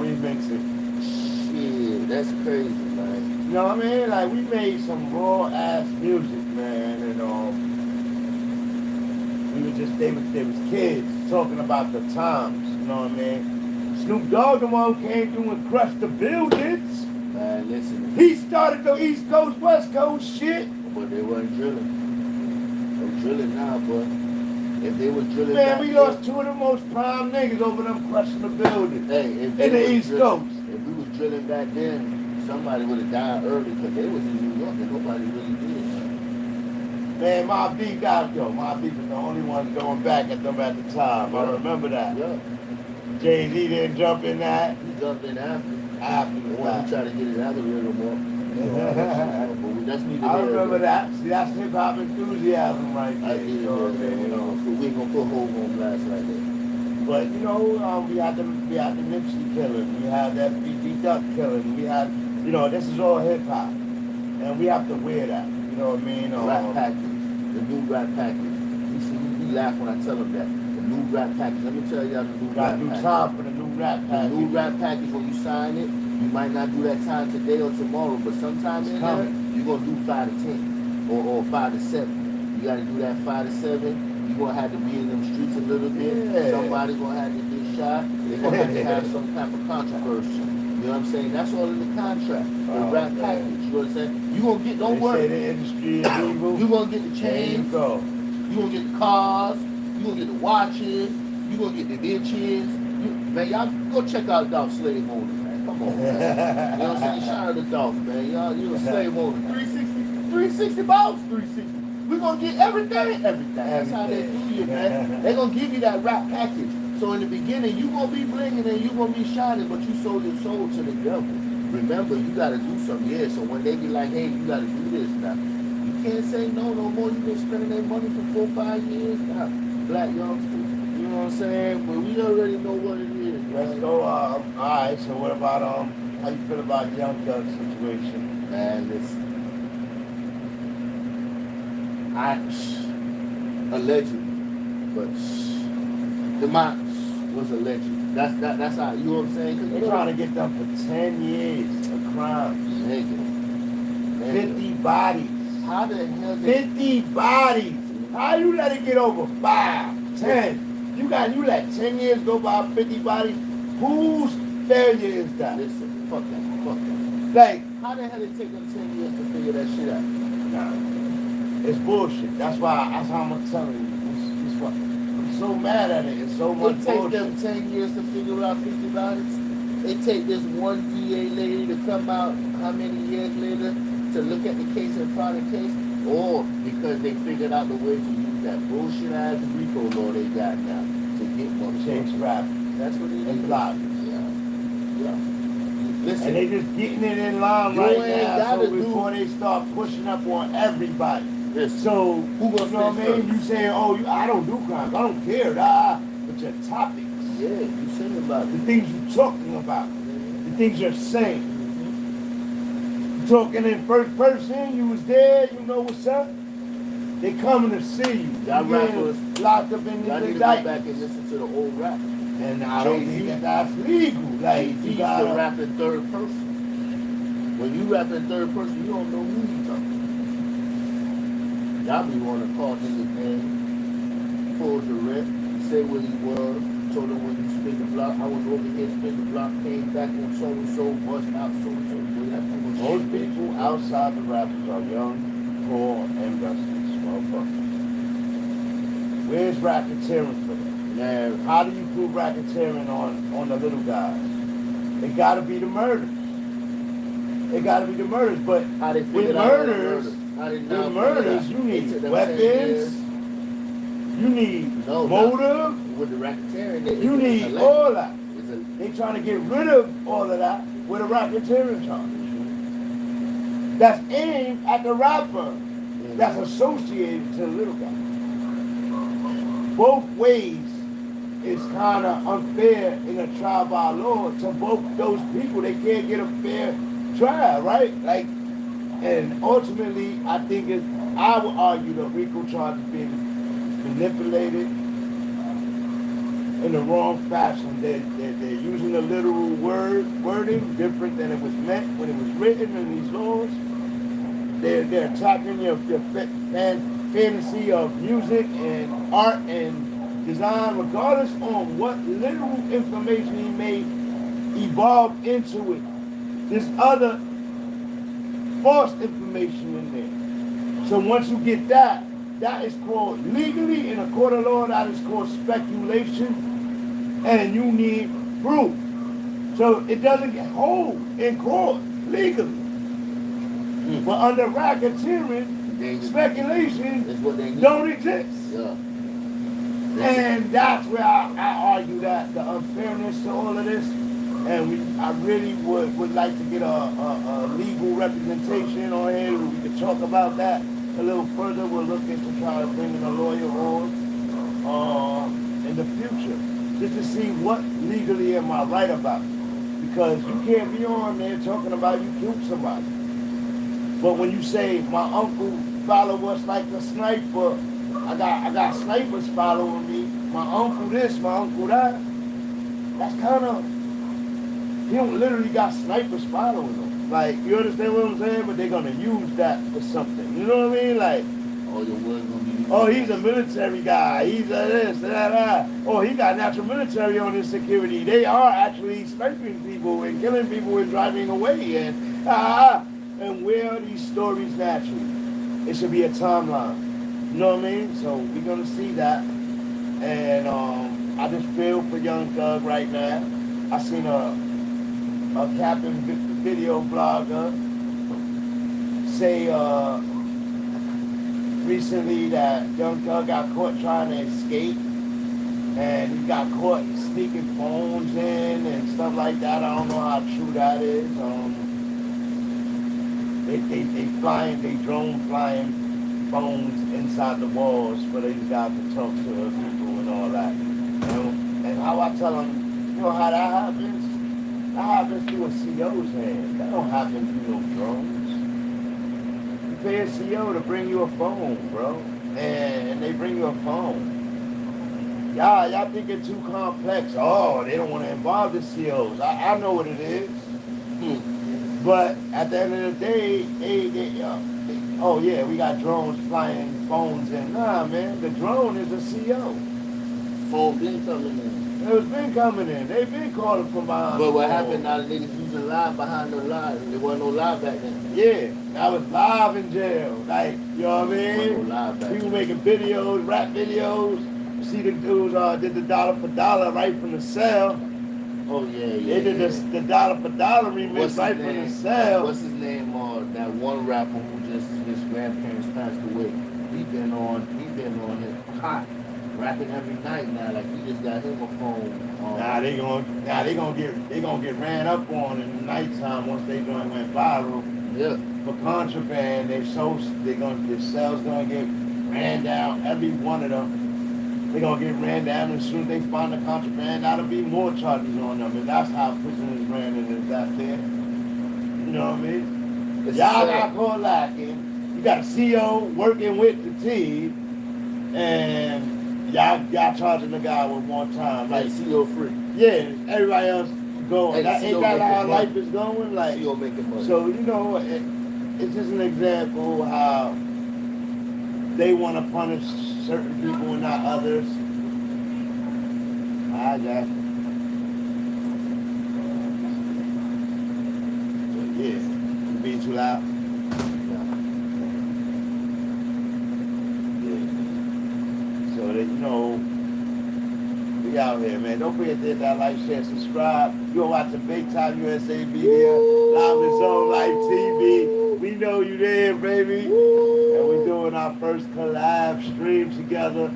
remix it. Shit, that's crazy, man. You know what I mean? Like, we made some raw ass music, man, and we were just, they was kids talking about the times, you know what I mean? Snoop Dogg the one who came through and crushed the buildings. Man, listen. He started the East Coast, West Coast shit. But they wasn't drilling. They're drilling now, but if they was drilling Man, back we then- lost 2 of the most prime niggas over them crushing the building. Hey, if In they the was East drilling- Coast. If we was drilling back then, somebody would have died early because they was in New York and nobody really did. Man, my B got yo. My B was the only one going back at them at the time. I remember that. Yeah, Jay-Z didn't jump in that. he jumped in after. After The the one who fact. tried to get it out of here no more. But that's neither I here nor remember there. that. See, that's hip hop enthusiasm right I there. get You it, know what I man. mean? We ain't gonna put Hov on blast like that. But you know, we had the Nipsey killing. We had that BD Duck killing. We had, this is all hip hop, and we have to wear that. You know what I mean? Rap package, the new rap package. You see, we laugh when I tell them that. The new rap package. Let me tell y'all the new Got rap to do package. time for the new rap The package. new rap package, when you sign it, you might not do that time today or tomorrow, but sometime It's in there, coming. you're going to do 5 to 10 or 5 to 7. You got to do that 5 to 7. You're going to have to be in them streets a little bit. Yeah. Somebody going to have to get shot. They're going to have to have some type of controversy. You know what I'm saying? That's all in the contract. The Oh, rap man. package. You know what I'm saying? You're going to get, don't They say worry. the industry is evil. You're going to get the There you chains. go. You're going to get the cars. You're going to get the watches. You're going to get the bitches. Man, y'all go check out Dolph Slave Owner, man. Come on, man. You know what I'm saying? Shout out to Dolph, man. Y'all, you a slave owner. 360 balls, 360. We're going to get everything. That's how they do you, man. They're going to give you that rap package. So in the beginning, you're going to be blinging and you're going to be shining, but you sold your soul to the devil. Remember, you got to do something. Yeah, so when they be like, hey, you got to do this now. You can't say no more. You've been spending their money for 4-5 years now. Black youngsters. You know what I'm saying? But we already know what it is. Let's man. go. All right. So what about how you feel about Young Thug's situation? Man, listen. Allegedly, but the Mox was alleged. That's how, you know what I'm saying? 'Cause They're you know, trying to get them for 10 years of crimes. nigga. 50 bodies. How the hell did 50 bodies. How you let it get over 5, 10? You let 10 years go by 50 bodies. Whose failure is that? listen? Fuck that. Like, How the hell did it take them 10 years to figure that shit out? nah, it's bullshit. That's how I'm telling you. It's what, I'm so mad at it. It's so much It takes bullshit. them 10 years to figure out 50 bodies. It take this one DA lady to come out how many years later to look at the case and file the case, or because they figured out the way to use that bullshit ass RICO law they got now to get more Chase rap That's what they and do. block. Yeah. Listen, And they just getting it in line You right ain't now, gotta so before they start pushing up on everybody. listen. So, Who gonna you know what I finish mean? first? You saying, oh, I don't do crimes, I don't care, but your topics, Yeah, you sing about the it. things you're talking about, the things you're saying. You talking in first person, you was there, you know what's up. They coming to see you. Y'all You rappers, getting locked up in y'all these need to go back indictments. and listen to the old rap. And I don't Jay-Z. think that's legal. Like, He you used to gotta, rap in third person. When you rap in third person, you don't know who you talking. Y'all be want to call niggas name, pull the rip, say what he was, told him when you spin the block, I was over here spin the block, came back on so and so, bust out so and so. most people outside the rappers are young, poor, and restless. Motherfuckers. Where's racketeering for them? Man, How do you prove racketeering on the little guys? It gotta be the murders. It gotta be the murders. But how they with figured out all the murders, How they with now murders, figured you out. It need took them 10 weapons. years. You need No, motive. With the racketeering, You it's need a all that. It's a, They trying to get rid of all of that with a racketeering charge. That's aimed at the rapper. That's associated to the little guy. Both ways is kind of unfair in a trial by law to both those people. They can't get a fair trial, right? Like, and ultimately, I think I would argue the RICO charge is being manipulated in the wrong fashion. They're using the literal wording different than it was meant when it was written in these laws. They're attacking your fantasy of music and art and design, regardless on what literal information he may evolve into it. There's other false information in there. So once you get that is called legally in a court of law, that is called speculation, and you need proof. So it doesn't get hold in court legally. But under racketeering, speculation don't exist. Yeah. And that's where I argue that the unfairness to all of this. And I really would like to get a legal representation on here. We could talk about that a little further. We're looking to try to bring in a lawyer on in the future, just to see what legally am I right about. Because you can't be on there talking about you killed somebody. But when you say my uncle follow us like a sniper, I got snipers following me. My uncle this, my uncle that. That's kind of, he don't literally got snipers following him. Like, you understand what I'm saying? But they're gonna use that for something. You know what I mean? Like, all your words gonna be. Oh, he's a military guy. He's a this, that. Oh, he got natural military on his security. They are actually sniping people and killing people and driving away. And where are these stories naturally? It should be a timeline. You know what I mean? So we're gonna see that. And I just feel for Young Thug right now. I seen a Captain video blogger say recently that Young Thug got caught trying to escape, and he got caught sneaking phones in and stuff like that. I don't know how true that is. They drone flying phones inside the walls for these guys to talk to people and all that. You know? And how I tell them, you know how that happens? That happens through a CO's hand. That don't happen through no drones. You pay a CO to bring you a phone, bro. And they bring you a phone. Y'all think it's too complex. Oh, they don't want to involve the COs. I know what it is. But at the end of the day, oh yeah, we got drones flying phones in. Nah, man, the drone is a CO. Phone been coming in. It's been coming in. They've been calling from behind. But what happened now? The niggas using live behind the line. There wasn't no live back then. Yeah, I was live in jail. Like, you know what I mean? No People making videos, rap videos. You see the dudes did the dollar for dollar right from the cell. Oh yeah, yeah. They did yeah. the dollar for dollar remix What's his right from the name? cell. What's his name? That one rapper who just his grandparents passed away. He been on his hot, rapping every night now. Like he just got him a phone. They gonna get ran up on in the nighttime once they joint went viral Yeah. for contraband. Their cells gonna get ran down. Every one of them, they gonna get ran down. And as soon as they find the contraband, that'll be more charges on them. And that's how prison is ran and is that there. You know what I mean? It's Y'all sad. got caught lacking. You got a CO working with the team, and y'all charging the guy with one time. Like Like, CEO free. yeah, everybody else going. And That ain't CO that how making life money. is going? Like, CEO making money. so you know, it's just an example how they want to punish certain people and not others. I got you. So yeah, you being too loud. Yeah. So that you know, we out here, man. Don't forget to hit that like, share, subscribe. You're watching Big Time USA Media, live in Zone Life TV. We know you there, baby. And we're doing our first collab stream together,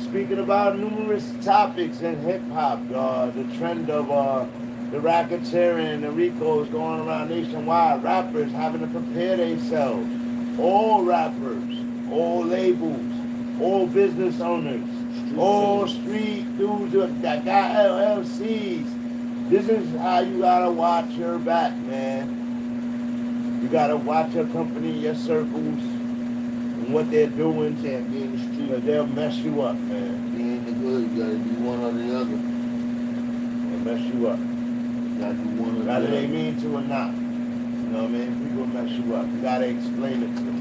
speaking about numerous topics in hip hop, the trend of the racketeering, the RICOs going around nationwide, rappers having to prepare themselves, all rappers, all labels, all business owners, all street dudes that got LLCs. This is how you gotta watch your back, man. You gotta watch your company, your circles, and what they're doing. Can't be in the street. Because they'll mess you up, man. Be in the good. You gotta be one or the other. They'll mess you up. You gotta do one or the Whether other. they mean to or not. You know what I mean? People will mess you up. You gotta explain it to them.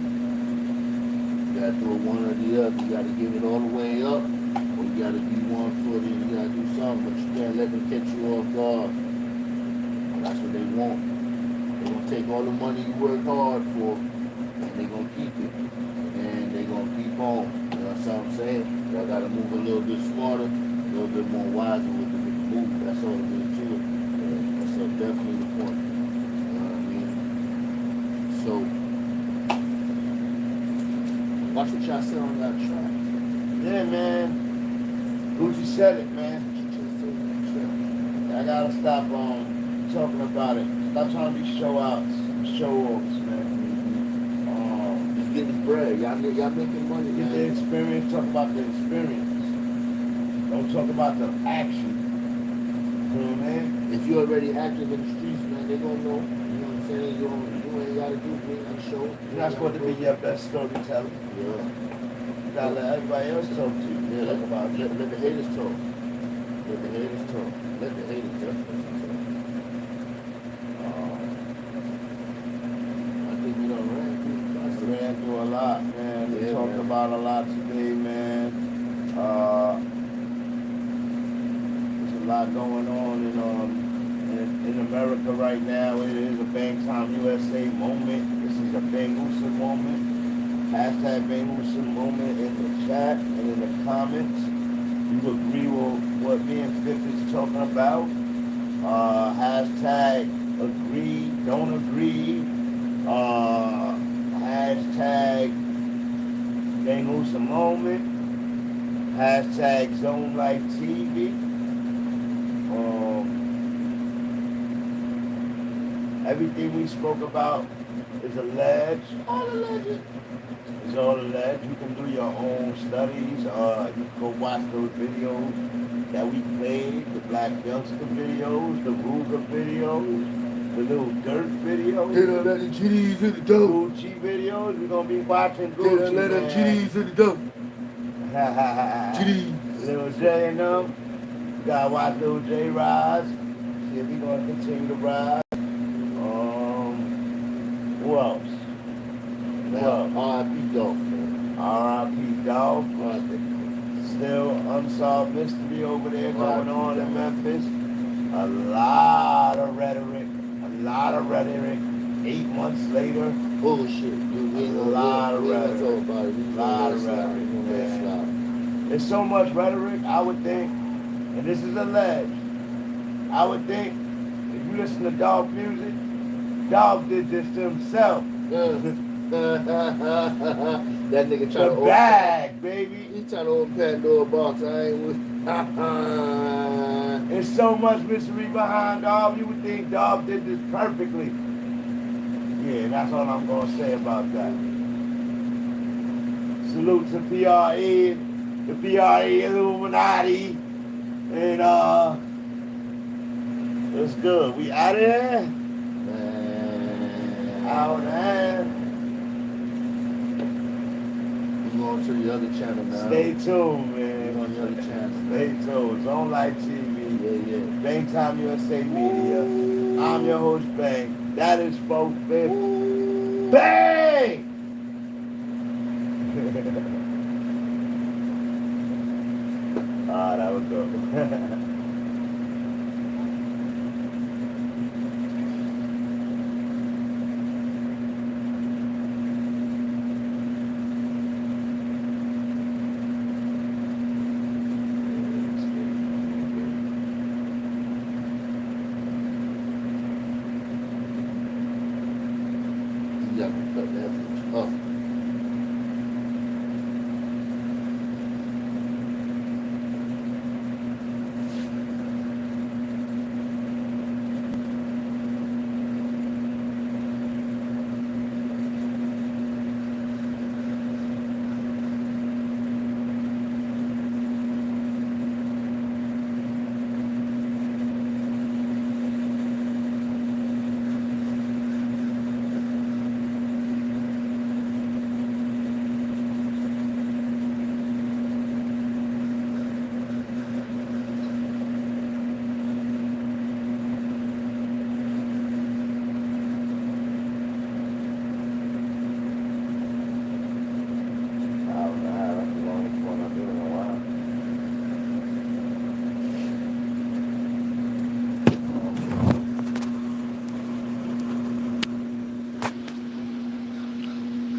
You gotta do it one or the other. You gotta give it all the way up, or you gotta be one footed. You gotta do something, but you can't let them catch you off guard. And that's what they want. They're gonna take all the money you work hard for, and they're gonna keep it, and they're gonna keep on. You know what I'm saying? Y'all gotta move a little bit smarter, a little bit more wiser with the move. That's all it is to it. That's definitely the point. You know what I mean? So. Watch what y'all say on that track. Yeah, man. Gucci said it, man. I gotta stop talking about it. Stop trying to be show outs, show offs, man. Just get his bread. Y'all making money, Get the man. experience, talk about the experience. Don't talk about the action. You know what I mean? If you're already active in the streets, man, they gonna know. You know what I'm saying? You ain't gotta do being on the show. You're not supposed to be your best storyteller. Yeah. You gotta let everybody else talk to you. Yeah, Talk about it. let the haters talk. Let the haters talk. Let the haters definitely talk. I think we done ran through. We ran through a lot, man. We Yeah, talked man. about a lot today, man. There's a lot going on in America right now. It is a Bang Time USA moment. This is a Bangusa moment. Hashtag Bangusa moment in the chat and in the comments. You agree with what me and Fifth is talking about? Hashtag agree, don't agree. Hashtag Bangusa moment. Hashtag Zone Life TV. Everything we spoke about is alleged. All alleged. It's all alleged. You can do your own studies. You can go watch those videos that we played, the Black Youngster videos, the Ruger videos, the Little Dirt videos. Get a let the GDs in the dope. Gucci videos. We're gonna be watching Get a Gucci. let the GDs in the dope. Little J and them. You gotta watch Little J rise. See if he's gonna continue to rise. Who else? Man, R.I.P. Dolph, man. R.I.P. Dolph. R.I.P. Still unsolved mystery over there going on in Memphis. A lot of rhetoric. 8 months later. Bullshit. Dude, we ain't A lot of we ain't gonna rhetoric. talk about it. We A lot of gonna let it slide. rhetoric, We gonna let it man. slide. There's so much rhetoric, I would think, and this is alleged. I would think if you listen to Dog music, Dog did this to himself. That nigga trying The to bag, baby. He trying to open Pandora box. I ain't with. There's so much mystery behind Dog. You would think Dog did this perfectly. Yeah, that's all I'm gonna say about that. Salute to PRE, the PRE Illuminati, and it's good. We out of here. Man. Out of here. We going to the other channel now. Stay tuned, man. We on the other channel. Stay tuned. Zone Light TV. Yeah. Bang Time USA Media. I'm your host, Bang. That is 4/5. Bang! That was good. You got to cut that off.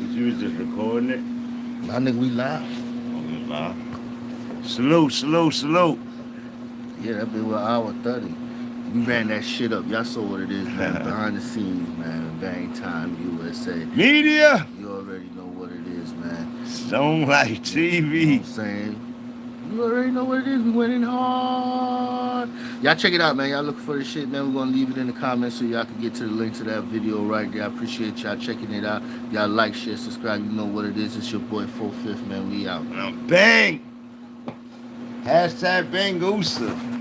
You was just recording it? My nigga, we live. Salute. Yeah, that been with hour 30. We ran that shit up. Y'all saw what it is, man. Behind the scenes, man. Bang Time USA. Media. You already know what it is, man. Zone Light You know TV. what I'm saying? You already know what it is. We went in hard. Y'all check it out, man. Y'all looking for this shit, man. We're going to leave it in the comments so y'all can get to the link to that video right there. I appreciate y'all checking it out. Y'all like, share, subscribe. You know what it is. It's your boy 4/5, man. We out. Bang. Hashtag BANGUSA.